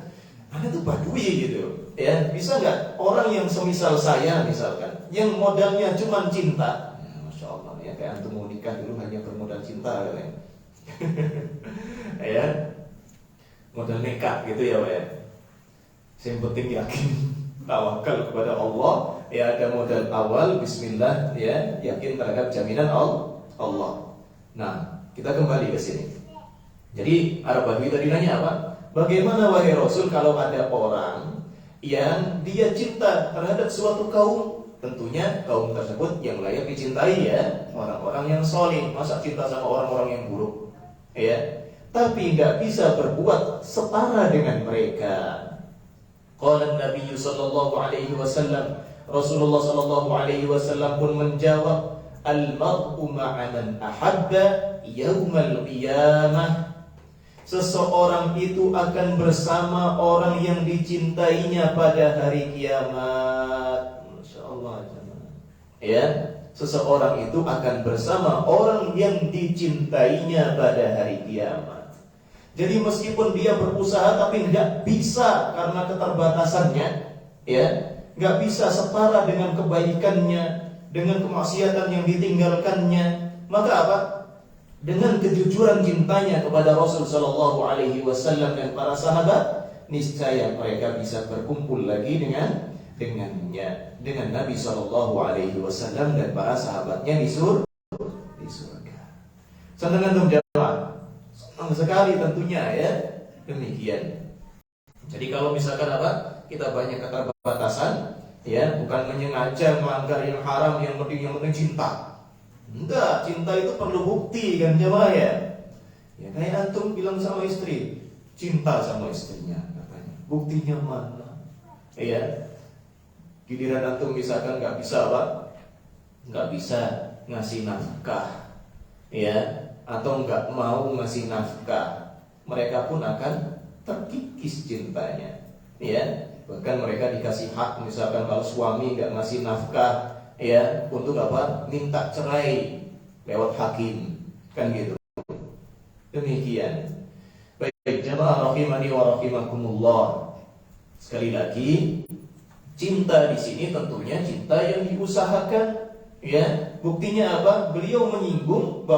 Anda tuh Badui gitu. Ya, bisa nggak orang yang semisal saya misalkan, yang modalnya cuma cinta, ya, Masya Allah ya, kayak antum mau nikah dulu hanya bermodal cinta katanya. Ya, modal nekat gitu ya, Pak ya. Yang penting yakin, tawakal kepada Allah. Ya, ada modal awal, bismillah, ya, yakin terhadap jaminan Allah. Nah, kita kembali ke sini. Jadi Arab Badui tadi nanya apa? Bagaimana, wahai Rasul, kalau ada orang yang dia cinta terhadap suatu kaum, tentunya kaum tersebut yang layak dicintai, ya, orang-orang yang soleh. Masa cinta sama orang-orang yang buruk, ya? Tapi nggak bisa berbuat setara dengan mereka. Qala Nabi sallallahu alaihi wasallam, Rasulullah sallallahu alaihi wasallam pun menjawab, al-mar'u ma'a man ahabba yaumal qiyamah. Seseorang itu akan bersama orang yang dicintainya pada hari kiamat. Masya Allah. Ya, seseorang itu akan bersama orang yang dicintainya pada hari kiamat. Jadi meskipun dia berusaha tapi nggak bisa karena keterbatasannya, ya, nggak bisa setara dengan kebaikannya, dengan kemaksiatan yang ditinggalkannya, maka apa? Dengan kejujuran cintanya kepada Rasul Sallallahu Alaihi Wasallam dan para sahabat, niscaya mereka bisa berkumpul lagi dengannya, dengan Nabi Sallallahu Alaihi Wasallam dan para sahabatnya di surga. Senang antum jamaah? Senang sekali tentunya, ya. Demikian. Jadi kalau misalkan apa? Kita banyak keterbatasan, ya, bukan menyengaja melanggar yang haram, yang penting cinta. Enggak, cinta itu perlu bukti kan jemaah, ya. Ya, kayak antum bilang sama istri, cinta sama istrinya katanya. Buktinya mana? Ya. Giliran antum misalkan nggak bisa apa? Nggak bisa ngasih nafkah, ya, atau nggak mau ngasih nafkah, mereka pun akan terkikis cintanya, ya. Bahkan mereka dikasih hak, misalkan kalau suami nggak ngasih nafkah, ya, untuk apa? Minta cerai lewat hakim, kan gitu. Demikian. Baik jemaah rahimani wa rahimakumullah. Sekali lagi, cinta di sini tentunya cinta yang diusahakan, ya. Buktinya apa? Beliau menyinggung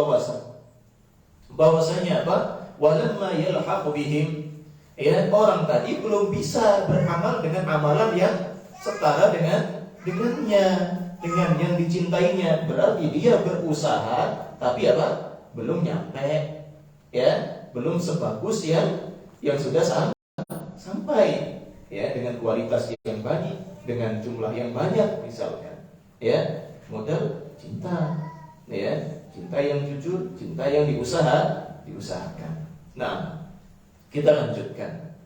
bahwasanya apa? Walamma yalhaqu bihim, ya, orang tadi belum bisa beramal dengan amalan yang setara dengannya, dengan yang dicintainya. Berarti dia berusaha, tapi apa? Belum nyampe, ya, belum sebagus yang sudah sampai, ya, dengan kualitas yang baik, dengan jumlah yang banyak misalnya, ya, model cinta, ya, cinta yang jujur, cinta yang diusahakan. Nah, kita lanjutkan.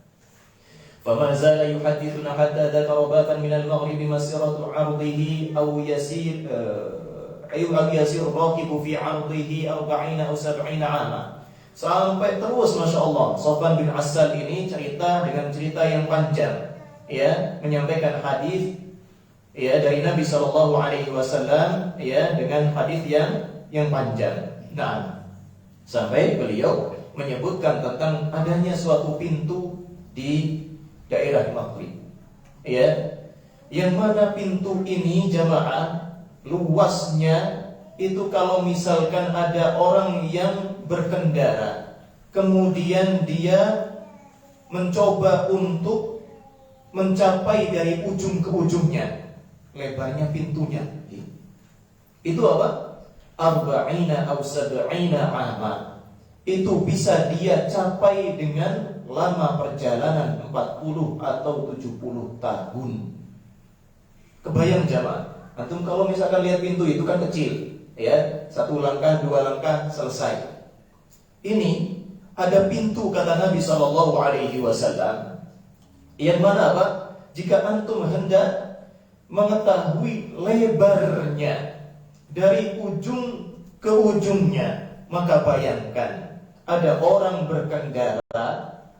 Fama zala yuhaddithuna hatta dzakara batan min al-maghribi masiratu 'ardihi aw yasir raqibu fi 'ardihi 40 aw 70 'ama. Sampai terus Masya Allah Sofwan bin Assal ini cerita dengan cerita yang panjang, ya, menyampaikan hadis, ya, dari Nabi SAW, ya, dengan hadis yang panjang. Nah, sampai beliau menyebutkan tentang adanya suatu pintu di daerah Maghrib, ya, yang mana pintu ini jamaah luasnya itu kalau misalkan ada orang yang berkendara, kemudian dia mencoba untuk mencapai dari ujung ke ujungnya, lebarnya pintunya itu apa? 40 aw 70 'ama. Itu bisa dia capai dengan lama perjalanan 40 atau 70 tahun. Kebayang jamaah, antum kalau misalkan lihat pintu itu kan kecil, ya, 1 langkah 2 langkah selesai. Ini ada pintu kata Nabi SAW, yang mana apa? Jika antum hendak mengetahui lebarnya dari ujung ke ujungnya, maka bayangkan ada orang berkendara,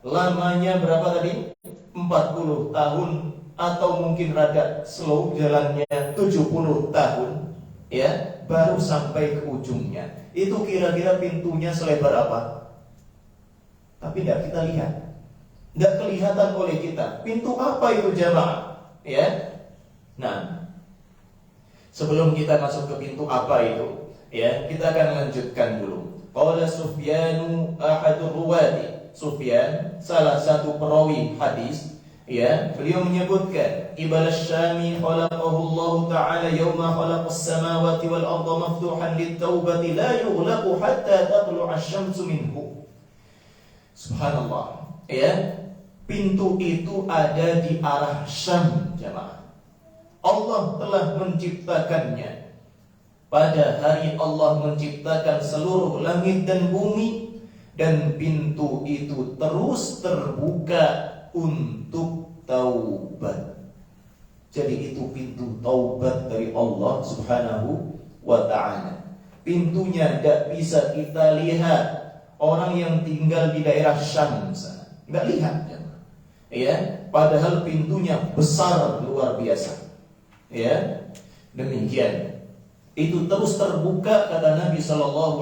lamanya berapa tadi? 40 tahun atau mungkin rada slow jalannya 70 tahun, ya, baru sampai ke ujungnya. Itu kira-kira pintunya selebar apa? Tapi tidak kita lihat, tidak kelihatan oleh kita. Pintu apa itu jamaah? Ya. Nah, sebelum kita masuk ke pintu apa itu, ya, kita akan lanjutkan dulu. Qala Sufyanu ahadur ruwati. Sufyan, salah satu perawi hadis, ya, beliau menyebutkan Ibal Syami khalaqahu Allah Ta'ala yawma khalaqas samawati wal arda maftuhan lit-taubati la yughlaqu hatta tatlu'a asy-syamsu minhu. Subhanallah, ya, pintu itu ada di arah Syam jemaah. Allah telah menciptakannya. Pada hari Allah menciptakan seluruh langit dan bumi, dan pintu itu terus terbuka untuk taubat. Jadi itu pintu taubat dari Allah Subhanahu wa ta'ala. Pintunya tidak bisa kita lihat. Orang yang tinggal di daerah Syam sana nggak lihat, ya, padahal pintunya besar luar biasa, ya. Demikian, itu terus terbuka kata Nabi SAW,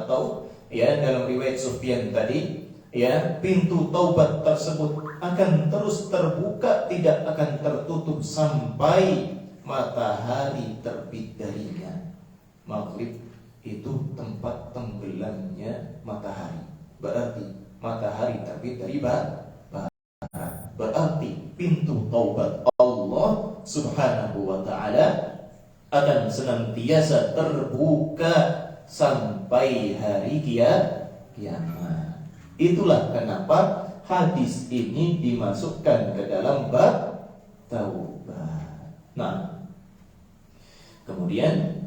atau, ya, dalam riwayat Sufyan tadi, ya, pintu taubat tersebut akan terus terbuka, tidak akan tertutup sampai matahari terbit darinya. Maghrib itu tempat tenggelamnya matahari. Berarti matahari terbit dari barat. Berarti pintu taubat Allah Subhanahu wa ta'ala akan senantiasa terbuka sampai hari kiamat. Itulah kenapa hadis ini dimasukkan ke dalam bab taubat. Nah, kemudian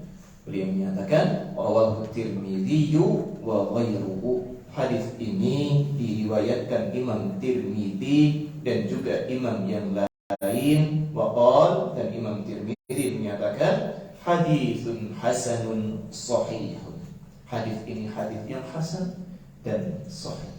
beliau menyatakan rawahu Tirmidzi wa ghairuhu. Hadis ini diriwayatkan Imam Tirmidzi dan juga imam yang lain. Wa qala, dan Imam Tirmidzi menyatakan hadisun hasanun sahihun. Hadis ini hadis yang hasan dan sahih.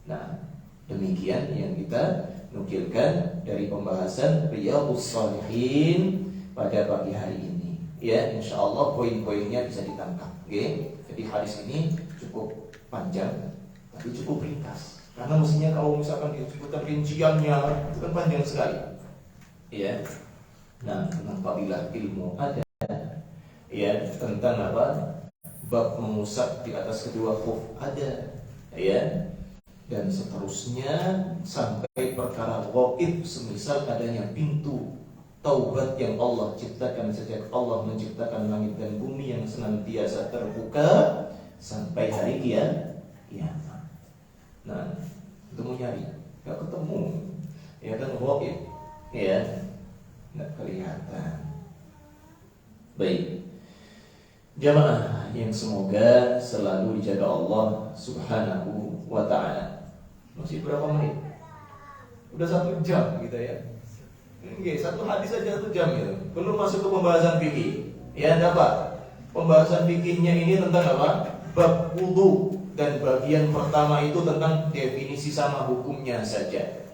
Nah, demikian yang kita nukilkan dari pembahasan Riyadhus Shalihin pada pagi hari ini. Ya, insya Allah poin-poinnya bisa ditangkap. Oke? Jadi hadis ini cukup panjang, tapi cukup ringkas. Karena mestinya kalau misalkan disebutkan rinciannya itu kan panjang sekali. Ya. Nah, tentang fadilah ilmu ada. Ya, tentang apa? Bab mengusap di atas kedua khuf ada. Ya. Dan seterusnya sampai perkara ghaib, semisal adanya pintu taubat yang Allah ciptakan sejak Allah menciptakan langit dan bumi yang senantiasa terbuka sampai hari kiamat. Nah, itu mau nyari, gak ketemu. Ya kan ghaib, ya, gak kelihatan. Baik, jamaah yang semoga selalu dijaga Allah Subhanahu wa ta'ala. Masih berapa menit? Udah 1 jam gitu ya. Oke, satu hadis saja 1 jam gitu. Belum masuk ke pembahasan fikih. Ya, dapat. Pembahasan fikihnya ini tentang apa? Bab wudu, dan bagian pertama itu tentang definisi sama hukumnya saja.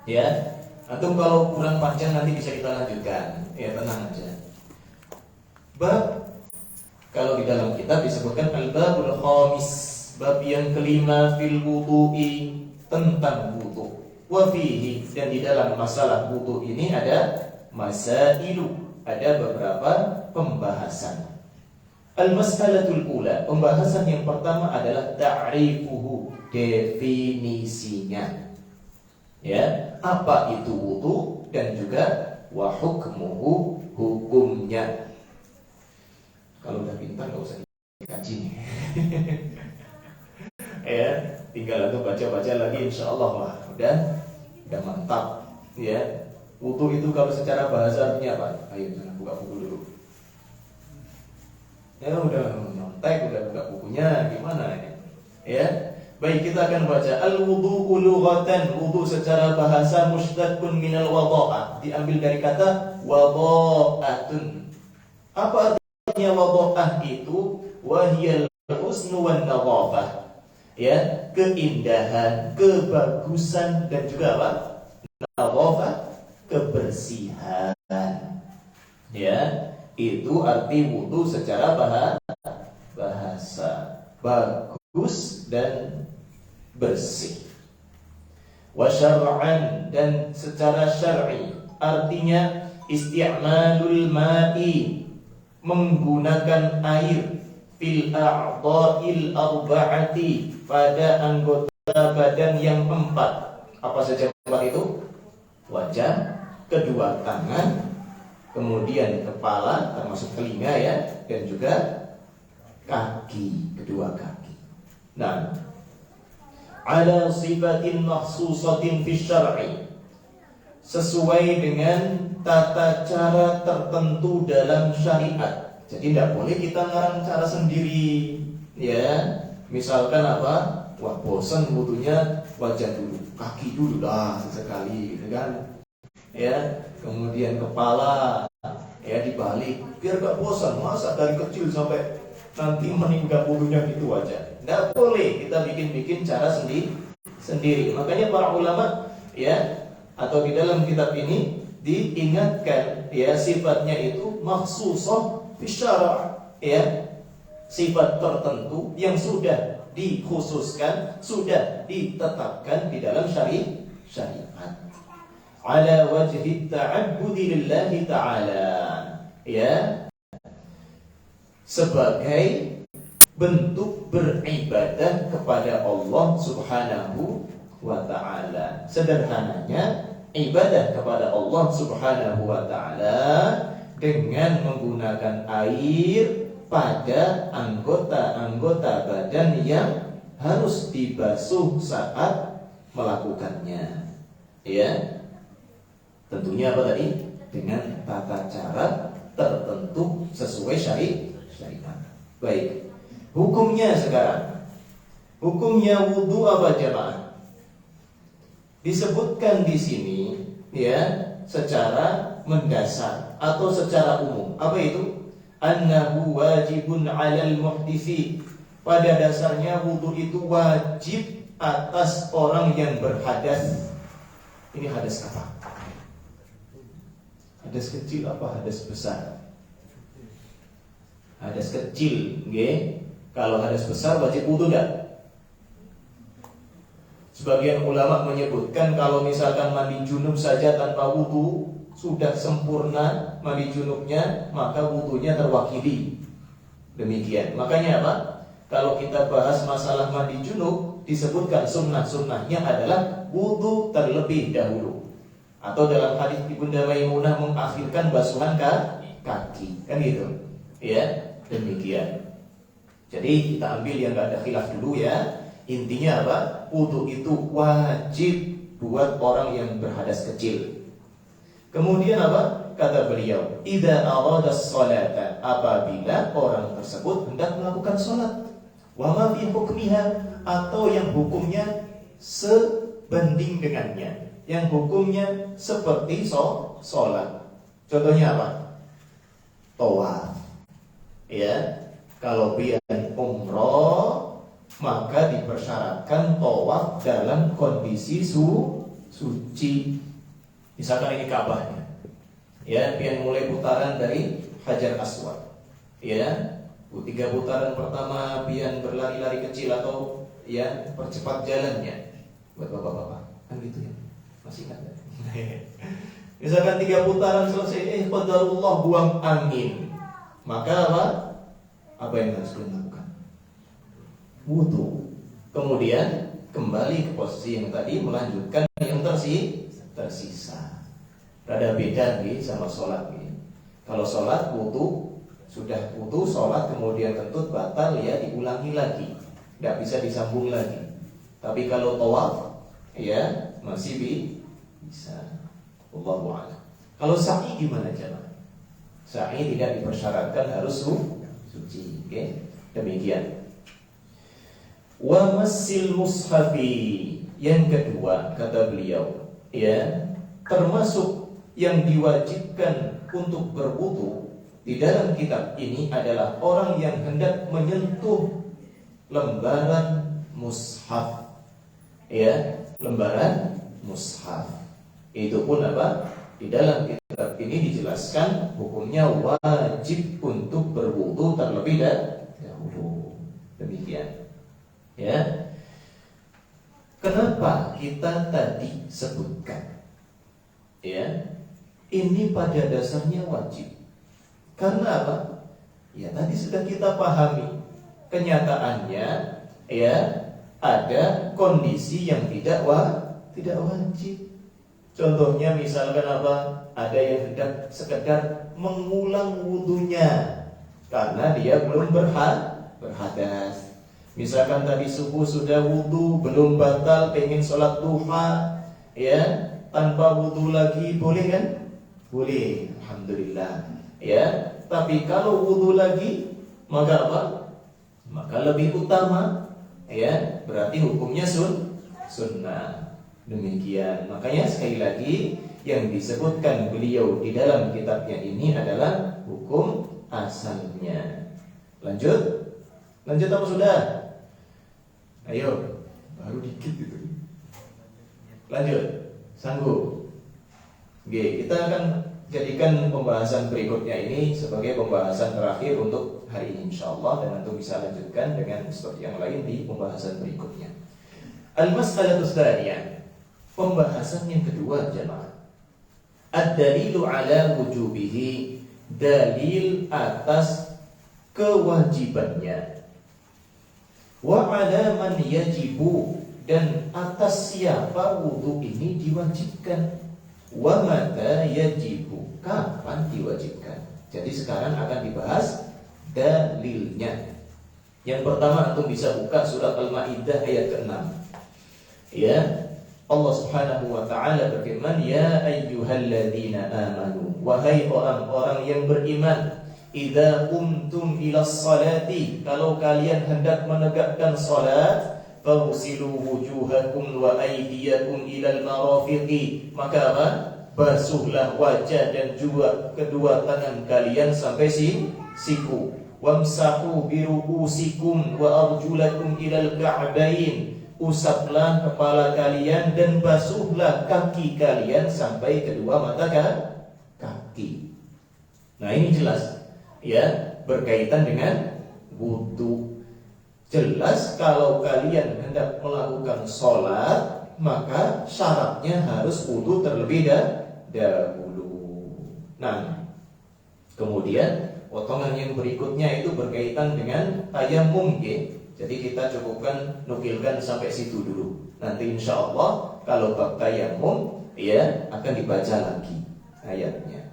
Ya. Atau kalau kurang panjang nanti bisa kita lanjutkan. Ya, tenang aja. Bab, kalau di dalam kitab disebutkan al-babul khamis, bab yang kelima fil wudu'i, tentang wudu. Wa fihi, dan di dalam masalah wudu ini ada masailu, ada beberapa pembahasan. Al-mas'alatul ula, pembahasan yang pertama adalah ta'rifuhu, definisinya. Ya, apa itu wudu, dan juga wa hukmuhu, hukumnya. Kalau udah pintar gak usah dikaji nih. Ya, tinggal aku baca-baca lagi, insya Allah lah, udah mantap. Ya, wudu itu kalau secara bahasa artinya apa? Ayo jangan buka buku dulu. Ya, udah nyontek, udah buka bukunya, gimana ini? Ya, baik, kita akan baca al-wudu'u lughatan. Wudu secara bahasa mushtaqun minal wadha'ah, diambil dari kata wadha'atun. Apa artinya wadha'ah itu? Wahiyal husnu wan nadhafah. Ya, keindahan, kebagusan, dan juga apa? Nadhafah, kebersihan. Ya, itu arti wudu secara bahasa. Bagus dan bersih. Wa syar'an, dan secara syar'i artinya isti'malul ma'i, menggunakan air, fil a'dha'il arba'ati, pada anggota badan yang 4. Apa saja 4 itu? Wajah, kedua tangan, kemudian kepala termasuk telinga ya, dan juga kaki, kedua kaki. Nah, ala sifatin makhsusatin fi syar'i, sesuai dengan tata cara tertentu dalam syariat. Jadi tidak boleh kita ngarang cara sendiri, ya. Misalkan apa? Wah, bosan wudunya wajah dulu, kaki dulu lah sesekali, gitu kan? Ya, kemudian kepala, ya dibalik, biar gak bosan. Masa dari kecil sampai nanti meninggal wudunya gitu aja? Tidak boleh kita bikin cara sendiri. Makanya para ulama, ya, atau di dalam kitab ini diingatkan, ya, sifatnya itu makhsusah fi syara', ya, sifat tertentu yang sudah dikhususkan, sudah ditetapkan di dalam syariat. Ala wajhi ta'abbudi lillahi ta'ala, ya, sebagai bentuk beribadah kepada Allah Subhanahu wa ta'ala. Sederhananya, ibadah kepada Allah Subhanahu wa ta'ala dengan menggunakan air pada anggota-anggota badan yang harus dibasuh saat melakukannya. Ya, tentunya apa tadi? Dengan tata cara tertentu sesuai syariat. Baik, hukumnya sekarang. Hukumnya wudu apa jemaah? Disebutkan di sini, ya, secara mendasar atau secara umum. Apa itu? Annahu wajibun 'alal muhditsi. Pada dasarnya wudu itu wajib atas orang yang berhadas. Ini hadas apa? Hadas kecil apa hadas besar? Hadas kecil, nggih. Kalau hadas besar wajib wudu enggak? Sebagian ulama menyebutkan kalau misalkan mandi junub saja tanpa wudu sudah sempurna mandi junubnya, maka wudunya terwakili. Demikian. Makanya apa? Kalau kita bahas masalah mandi junub, disebutkan sunnah-sunnahnya adalah wudu terlebih dahulu. Atau dalam hadis Ibunda Maimunah mengakhirkan basuhan kaki, kan gitu. Ya, demikian. Jadi kita ambil yang enggak ada khilaf dulu ya. Intinya apa? Wudu itu wajib buat orang yang berhadas kecil. Kemudian apa? Kata beliau, idza arada sholata, apabila orang tersebut hendak melakukan salat, wa ma fi hukmiha, atau yang hukumnya sebanding dengannya, yang hukumnya seperti salat. Contohnya apa? Tawaf. Ya, kalau pian umroh maka dipersyaratkan tawaf dalam kondisi suci. Misalkan ini Ka'bahnya, ya, pian mulai putaran dari Hajar Aswad, ya, 3 putaran pertama pian berlari-lari kecil atau ya percepat jalannya buat bapak-bapak, kan gitu ya, masih ingat kan? Misalkan 3 putaran selesai, qadarullah buang angin, maka apa yang harus kita lakukan? Wudu. Kemudian kembali ke posisi yang tadi, melanjutkan yang tersisa. Rada beda nih sama sholat nih. Kalau sholat wudu, sudah wudu sholat kemudian kentut batal ya diulangi lagi, tidak bisa disambung lagi. Tapi kalau tawaf ya masih bisa. Wallahu a'lam. Kalau sa'i gimana jemaah? Sa'i tidak dipersyaratkan harus suci. Oke? Demikian. Wa massil mushafi, yang kedua kata beliau, ya, termasuk yang diwajibkan untuk berwudu di dalam kitab ini adalah orang yang hendak menyentuh lembaran mushaf, ya, lembaran mushaf. Itu pun apa? Di dalam kitab ini dijelaskan hukumnya wajib untuk berwudu terlebih dahulu. Demikian. Ya, kenapa kita tadi sebutkan? Ya, ini pada dasarnya wajib. Karena apa? Ya tadi sudah kita pahami. Kenyataannya, ya, ada kondisi yang tidak wajib. Contohnya misalkan apa? Ada yang hendak sekedar mengulang wudunya karena dia belum berhadas. Misalkan tadi subuh sudah wudu, belum batal, pengen sholat duha, ya, tanpa wudu lagi, boleh kan? Boleh, alhamdulillah. Ya, tapi kalau wudu lagi, maka apa? Maka lebih utama, ya, berarti hukumnya sunnah. Demikian. Makanya sekali lagi yang disebutkan beliau di dalam kitabnya ini adalah hukum asalnya. Lanjut apa sudah? Ayo, baru dikit gitu. Lanjut, sanggup. Oke, kita akan jadikan pembahasan berikutnya ini sebagai pembahasan terakhir untuk hari ini insyaallah, dan nanti bisa lanjutkan dengan seperti yang lain di pembahasan berikutnya. Al-mas'alatus tsaniyah, pembahasan yang kedua jemaah. Ad-dalilu ala wujubihi, dalil atas kewajibannya. Wa ala man yajibu, dan atas siapa wudu ini diwajibkan. Wa mata yajibu, kapan diwajibkan. Jadi sekarang akan dibahas dalilnya. Yang pertama antum bisa buka surat Al-Maidah ayat ke-6. Ya, Allah Subhanahu wa taala berfirman, ya ayyuhalladzina amanu, wahai orang-orang yang beriman, idza qumtum ilas salati, kalau kalian hendak menegakkan salat, fagsilu wujuhakum wa aydiyakum ilal marafiqi, maka apa? Basuhlah wajah dan juga kedua tangan kalian sampai siku. Wamsahu bi ru'usikum wa arjulakum ilal ka'bain, usaplah kepala kalian dan basuhlah kaki kalian sampai kedua mata kaki. Nah, ini jelas ya, berkaitan dengan wudu. Jelas kalau kalian hendak melakukan sholat, maka syaratnya harus wudu terlebih dahulu. Nah, kemudian potongan yang berikutnya itu berkaitan dengan tayamum. Jadi kita cukupkan nukilkan sampai situ dulu. Nanti insya Allah kalau bab tayamum ya akan dibaca lagi ayatnya.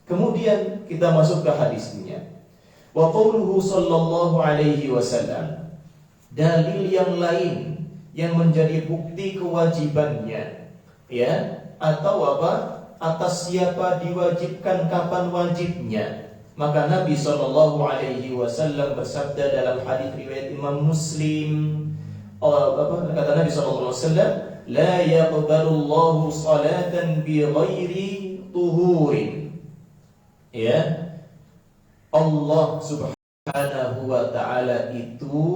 Kemudian kita masuk ke hadisnya. Wa qauluhu sallallahu alaihi wasallam. Dalil yang lain yang menjadi bukti kewajibannya, ya, atau apa? Atas siapa diwajibkan, kapan wajibnya. Maka Nabi sallallahu alaihi wasallam bersabda dalam hadis riwayat Imam Muslim, kata Nabi sallallahu alaihi wasallam, la yaqbalu Allahu salatan bi ghairi tuhurin. Ya, Allah subhanahu wa ta'ala itu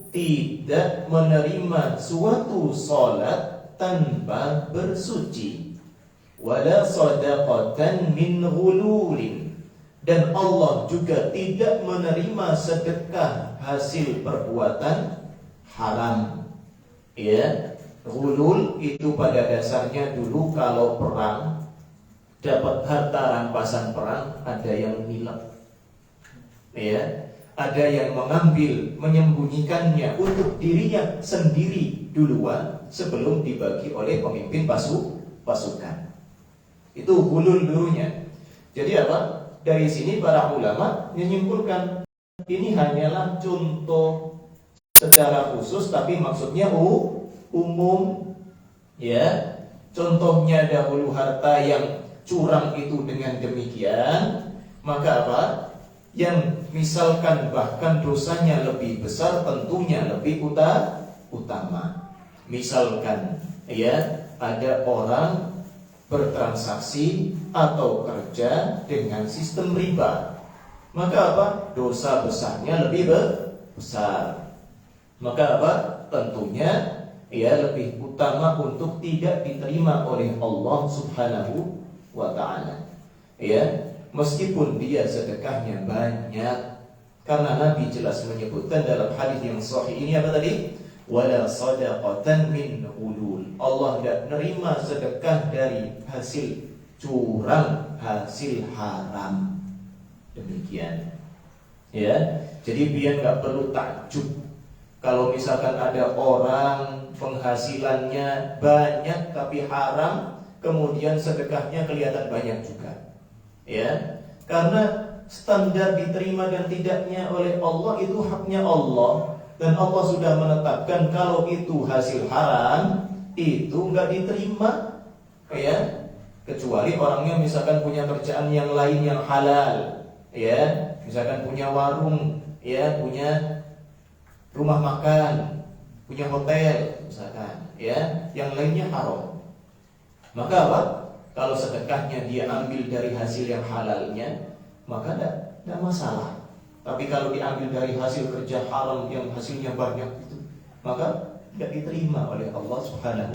tidak menerima suatu salat tanpa bersuci. Wala sadaqatan min ghulurin. Dan Allah juga tidak menerima sedekah hasil perbuatan haram. Ya, ghulul itu pada dasarnya dulu kalau perang dapat harta rampasan perang, ada yang nilap. Ya, ada yang mengambil, menyembunyikannya untuk dirinya sendiri duluan sebelum dibagi oleh pemimpin pasukan. Itu ghulul dulunya. Jadi apa? Dari sini para ulama menyimpulkan ini hanyalah contoh secara khusus, tapi maksudnya umum. Ya, contohnya dahulu harta yang curang itu dengan demikian, maka apa? Yang misalkan bahkan dosanya lebih besar, tentunya lebih utama. Misalkan ya ada orang bertransaksi atau kerja dengan sistem riba, maka apa? Dosa besarnya lebih besar. Maka apa? Tentunya ya lebih utama untuk tidak diterima oleh Allah Subhanahu wa ta'ala. Ya, meskipun dia sedekahnya banyak, karena Nabi jelas menyebutkan dalam hadis yang sahih ini apa tadi? Wala sadaqatan min ulul. Allah tidak menerima sedekah dari hasil curang, hasil haram. Demikian. Ya, jadi biar nggak perlu takjub kalau misalkan ada orang penghasilannya banyak tapi haram, kemudian sedekahnya kelihatan banyak juga. Ya, karena standar diterima dan tidaknya oleh Allah itu haknya Allah, dan Allah sudah menetapkan kalau itu hasil haram itu nggak diterima. Ya, kecuali orangnya misalkan punya kerjaan yang lain yang halal, ya, misalkan punya warung, ya, punya rumah makan, punya hotel misalkan, ya, yang lainnya haram. Maka apa? Kalau sedekahnya dia ambil dari hasil yang halalnya, maka tidak masalah. Tapi kalau diambil dari hasil kerja haram yang hasilnya banyak itu, maka tidak diterima oleh Allah Subhanahu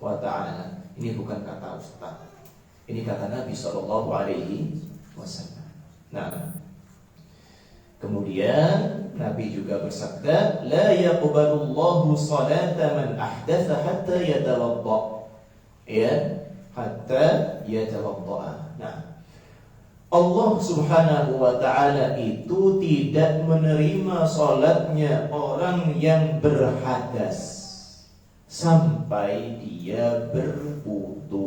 wa ta'ala. Ini bukan kata Ustaz, ini kata Nabi sallallahu alaihi wasallam. Nah, kemudian Nabi juga bersabda, la yaqbalu Allahu salata man ahdatha hatta yatawadda. Ya, hatta yatawadda. Nah, Allah Subhanahu wa ta'ala itu tidak menerima salatnya orang yang berhadas sampai dia berwudu.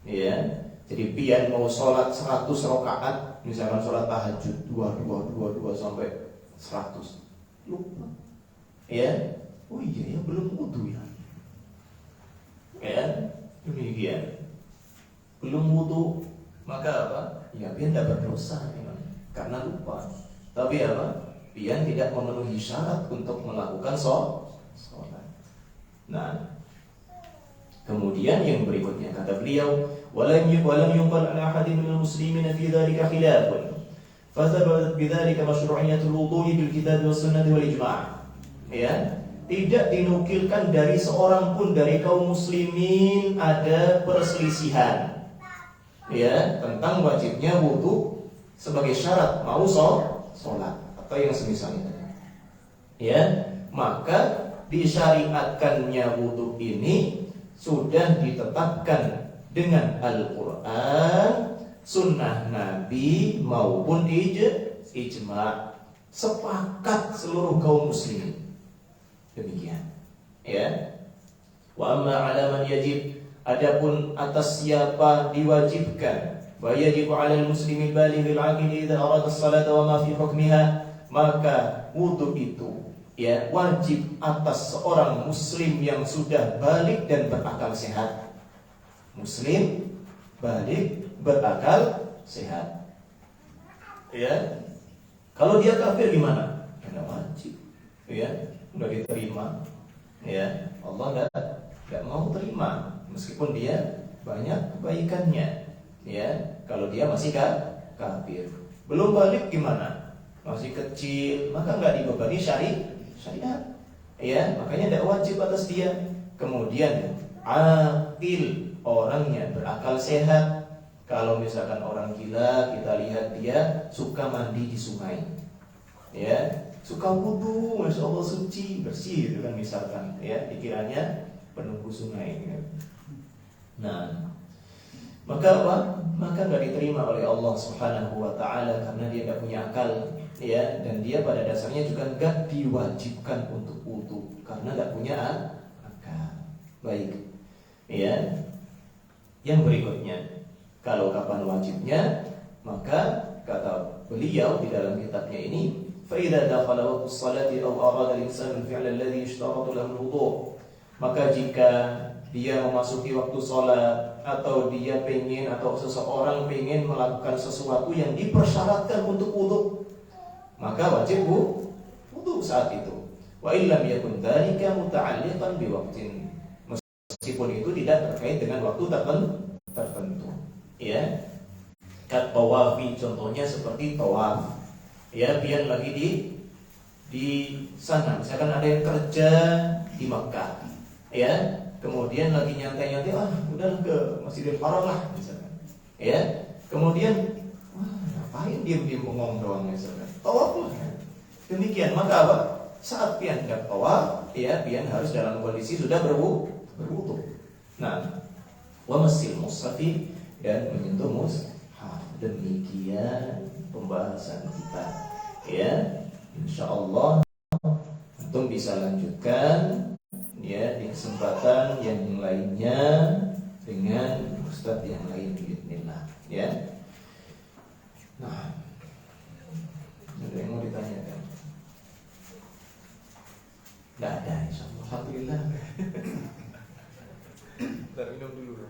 Ya, jadi pian mau salat 100 rakaat, misalkan salat tahajud 2 sampai 100, lupa. Ya, oh iya ya, belum wudu ya. Ya, demikian. Belum wudu, maka apa? Ya pian tidak berdosa memang karena lupa. Tapi apa? Pian tidak memenuhi syarat untuk melakukan sholat. Nah, kemudian yang berikutnya kata beliau, walam yuqal an ahadin minal muslimin fi dzalika khilafun. Fathabat bidzalika masyru'iyyatul wudhu'i bil kitab was sunnah wal ijma'. Ya, tidak dinukilkan dari seorang pun dari kaum muslimin ada perselisihan ya tentang wajibnya wudu sebagai syarat mau sholat atau yang semisalnya ya, maka disyariatkannya wudu ini sudah ditetapkan dengan Al-Quran, sunnah Nabi maupun ijma', sepakat seluruh kaum muslimin. Demikian ya. Wa amma 'ala man yajib, adapun atas siapa diwajibkan, wa yajibu 'alal muslimi balighil 'aqil idza arada as-salata wa ma fi hukmiha, maka wudu itu ya wajib atas seorang muslim yang sudah balik dan berakal sehat. Muslim balik berakal sehat. Ya. Kalau dia kafir gimana? Tidak wajib. Ya, sudah diterima. Ya, Allah enggak mau terima meskipun dia banyak kebaikannya. Ya, kalau dia masih kafir. Belum balik gimana? Masih kecil, maka enggak dibebani syariat. Ya, makanya tidak wajib atas dia. Kemudian aqil, orangnya berakal sehat. Kalau misalkan orang gila, kita lihat dia suka mandi di sungai, ya, suka wudu, masya Allah suci, bersih, itu kan misalkan, ya, dikiranya penunggu sungai. Ya. Nah, maka apa? Maka nggak diterima oleh Allah Subhanahu Wa Taala karena dia nggak punya akal, ya, dan dia pada dasarnya juga nggak diwajibkan untuk wudu karena nggak punya akal. Baik, ya. Yang berikutnya. Kalau kapan wajibnya, maka kata beliau di dalam kitabnya ini, فَإِذَا دَخَلَ وَقْتُ الصَّلَاةِ أَوْ أَرَادَ الْإِنسَانُ الْفِعْلَ الَّذِي يُشْتَرَطُ لَهُ الْوُضُوءُ, maka jika dia memasuki waktu sholat atau dia pengen atau seseorang pengen melakukan sesuatu yang dipersyaratkan untuk wudu, maka wajib wudu saat itu. Wa illam yakun dzalika muta'alliqan biwaqtin, meskipun itu tidak terkait dengan waktu tertentu. Ya, kat tawafi contohnya seperti tawaf. Ya, biar lagi di sana. Misalkan ada yang kerja di Makkah, ya, kemudian lagi nyantai-nyantai, udah ke Masjidil Haram lah, misalkan. Ya, kemudian ngapain diam-diam bengong doang, misalkan. Tawaf lah. Demikian, maka apa? Saat pian kat tawaf, ya, pian harus dalam kondisi sudah berwudu. Nah, wa masil mushafi, dan menyentuh mushaf. Demikian pembahasan kita, ya. Insyaallah antum bisa lanjutkan ya di kesempatan yang lainnya dengan ustaz yang lain bismillah, ya. Nah, ada yang mau ditanyakan? Tidak ada, insyaallah. Alhamdulillah. Bentar, minum dulu.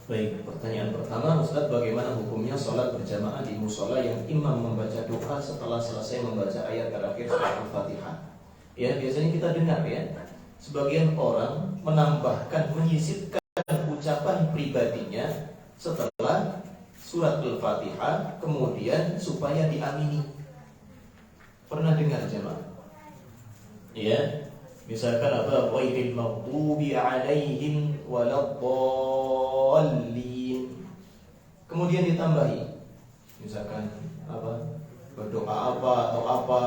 Baik, pertanyaan pertama, Ustaz, bagaimana hukumnya sholat berjamaah di musola yang imam membaca doa setelah selesai membaca ayat terakhir surat Al-Fatihah? Ya, biasanya kita dengar ya, sebagian orang menambahkan, menyisipkan ucapan pribadinya setelah surat Al-Fatihah, kemudian supaya diamini. Pernah dengar jamaah? Ya. Misalkan apa? Ghairil maghdubi 'alaihim waladdallin. Kemudian ditambahi misalkan apa? Berdoa apa atau apa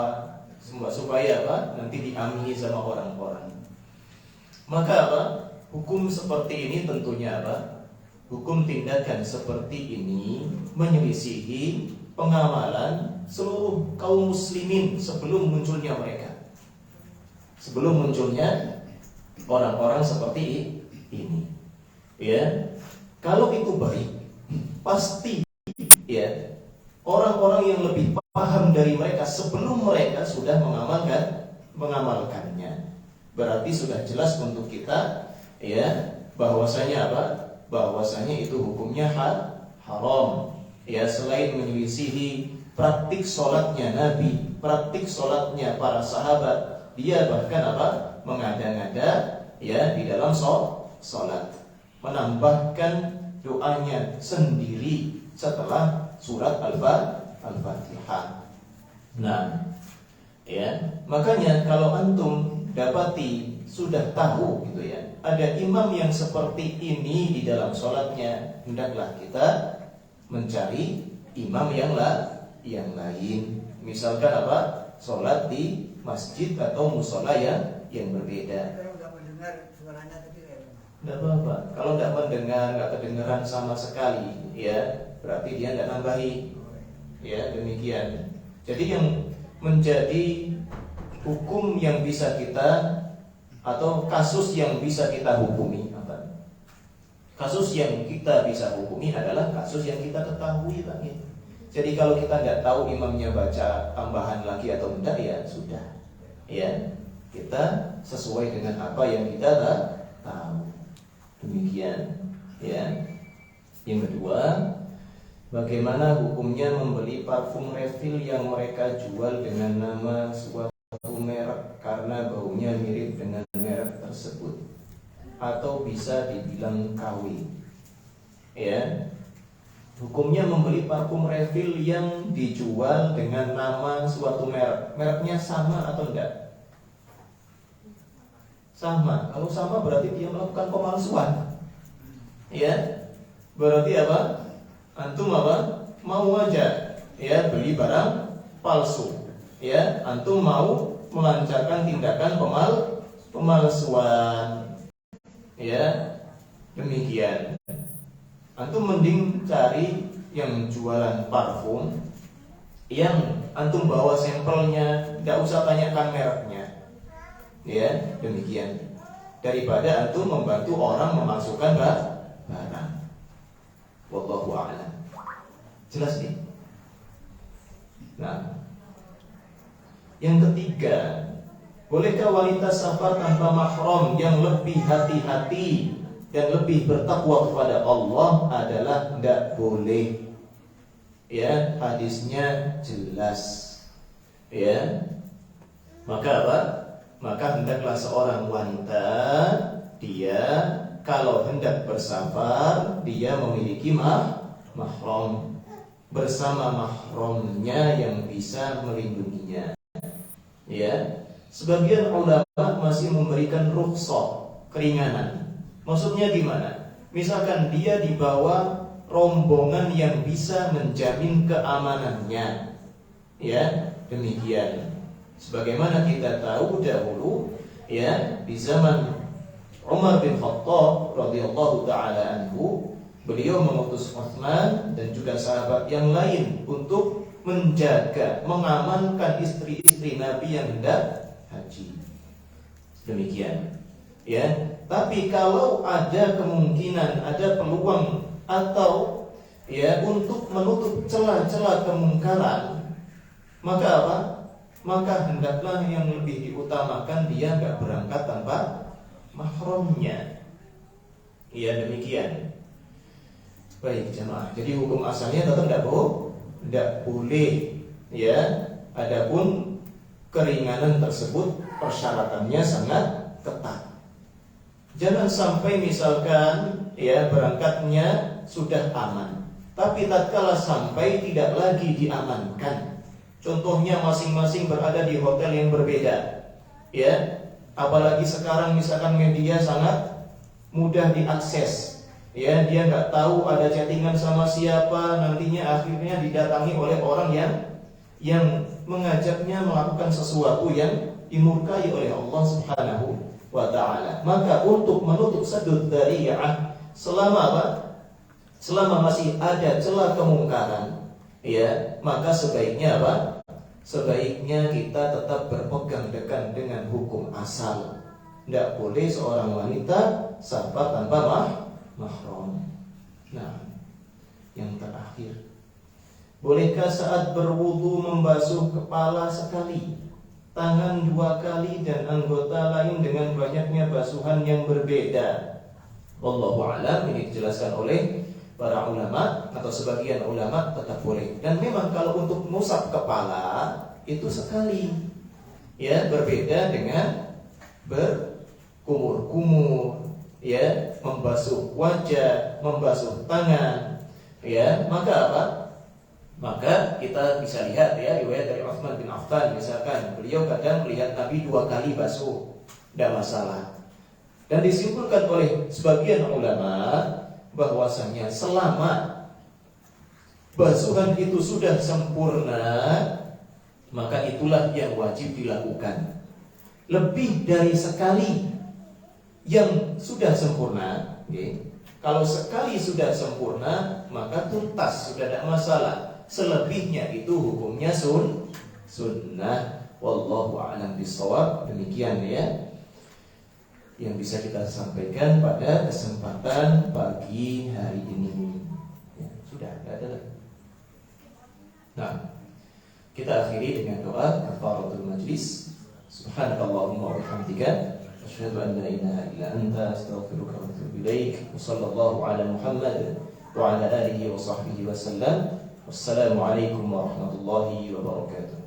supaya apa? Nanti diamini sama orang-orang. Maka apa? Hukum seperti ini tentunya apa? Hukum tindakan seperti ini menyelisihi pengamalan seluruh kaum muslimin sebelum munculnya mereka. Sebelum munculnya orang-orang seperti ini, ya. Kalau itu baik, pasti, ya, orang-orang yang lebih paham dari mereka sebelum mereka sudah mengamalkannya. Berarti sudah jelas untuk kita, ya, bahwasanya apa? Bahwasanya itu hukumnya haram, ya selain menyelisihi praktik sholatnya Nabi, praktik sholatnya para sahabat, dia bahkan apa? Mengada-ngada ya di dalam sholat, menambahkan doanya sendiri setelah surat Al-Fatihah. Nah, ya, makanya kalau antum dapati sudah tahu gitu ya, ada imam yang seperti ini di dalam sholatnya, hendaklah kita mencari imam yang lain. Misalkan apa? Sholat di masjid atau musola yang berbeda. Nggak mendengar suaranya tadi ya. Tidak apa-apa. Kalau tidak mendengar, nggak kedengaran sama sekali, ya berarti dia nggak nambahi. Ya demikian. Jadi yang menjadi hukum yang bisa kita atau kasus yang bisa kita hukumi apa? Kasus yang kita bisa hukumi adalah kasus yang kita ketahui, Pak. Jadi kalau kita nggak tahu imamnya baca tambahan lagi atau tidak, ya sudah, ya kita sesuai dengan apa yang kita tahu. Demikian, ya. Yang kedua, bagaimana hukumnya membeli parfum refill yang mereka jual dengan nama suatu merek karena baunya mirip dengan merek tersebut, atau bisa dibilang KW? Ya. Hukumnya membeli parfum refill yang dijual dengan nama suatu merek. Mereknya sama atau enggak? Sama. Kalau sama berarti dia melakukan pemalsuan. Ya. Berarti apa? Antum apa? Mau aja ya beli barang palsu. Ya, antum mau melancarkan tindakan pemalsuan. Ya. Demikian. Antum mending cari yang jualan parfum yang antum bawa sampelnya, tidak usah tanyakan mereknya. Ya, demikian. Daripada antum membantu orang memasukkan barang. Wallahu a'lam. Jelas nih? Nah, yang ketiga, bolehkah wanita safar tanpa mahram yang lebih hati-hati dan lebih bertakwa kepada Allah adalah tidak boleh. Ya, hadisnya jelas. Ya. Maka apa? Maka hendaklah seorang wanita dia kalau hendak bersafar dia memiliki mahram, bersama mahramnya yang bisa melindunginya. Ya. Sebagian ulama masih memberikan rukhsah, keringanan. Maksudnya gimana? Misalkan dia dibawa rombongan yang bisa menjamin keamanannya. Ya, demikian. Sebagaimana kita tahu dahulu, ya, di zaman Umar bin Khattab radhiyallahu taala anhu, beliau mengutus Utsman dan juga sahabat yang lain untuk menjaga, mengamankan istri-istri Nabi yang hendak haji. Demikian. Ya, tapi kalau ada kemungkinan, ada peluang atau ya untuk menutup celah-celah kemungkaran, maka apa? Maka hendaklah yang lebih diutamakan dia enggak berangkat tanpa mahramnya. Ya, demikian. Baik jemaah. Jadi hukum asalnya tetap tidak boleh. Ya, adapun keringanan tersebut persyaratannya sangat ketat. Jangan sampai misalkan ya berangkatnya sudah aman, tapi tatkala sampai tidak lagi diamankan. Contohnya masing-masing berada di hotel yang berbeda. Ya, apalagi sekarang misalkan media sangat mudah diakses. Ya, dia nggak tahu ada chattingan sama siapa, nantinya akhirnya didatangi oleh orang yang mengajaknya melakukan sesuatu yang dimurkai oleh Allah Subhanahu wa ta'ala. Maka untuk menutup sadud dzari'ah selama apa? Selama masih ada celah kemungkaran, ya, maka sebaiknya apa? Sebaiknya kita tetap berpegang teguh dengan hukum asal. Tidak boleh seorang wanita safar tanpa mahram. Nah, yang terakhir, bolehkah saat berwudu membasuh kepala sekali, tangan 2 kali, dan anggota lain dengan banyaknya basuhan yang berbeda? Wallahu a'lam. Ini dijelaskan oleh para ulama atau sebagian ulama tetap boleh. Dan memang kalau untuk mengusap kepala itu sekali, ya, berbeda dengan berkumur-kumur, ya, membasuh wajah, membasuh tangan, ya. Maka apa? Maka kita bisa lihat, ya, riwayat dari Utsman bin Affan misalkan, beliau kadang melihat Nabi 2 kali basuh, tidak masalah. Dan disimpulkan oleh sebagian ulama bahwasanya selama basuhan itu sudah sempurna, maka itulah yang wajib dilakukan. Lebih dari sekali yang sudah sempurna, okay. Kalau sekali sudah sempurna, maka tuntas, sudah tidak masalah. Selebihnya itu hukumnya sunnah. Wallahu a'lam bishawab. Demikian, ya, yang bisa kita sampaikan pada kesempatan pagi hari ini. Ya, sudah, tidak ada lagi. Nah, kita akhiri dengan doa kafaratul majlis. Subhanakallahumma wa bihamdika, asyhadu an la ilaha illa anta, astaghfiruka wa atubu ilaik. Wassallallahu ala Muhammad wa ala alihi wa sahbihi wasallam. Wassalamu alaikum warahmatullahi wabarakatuh.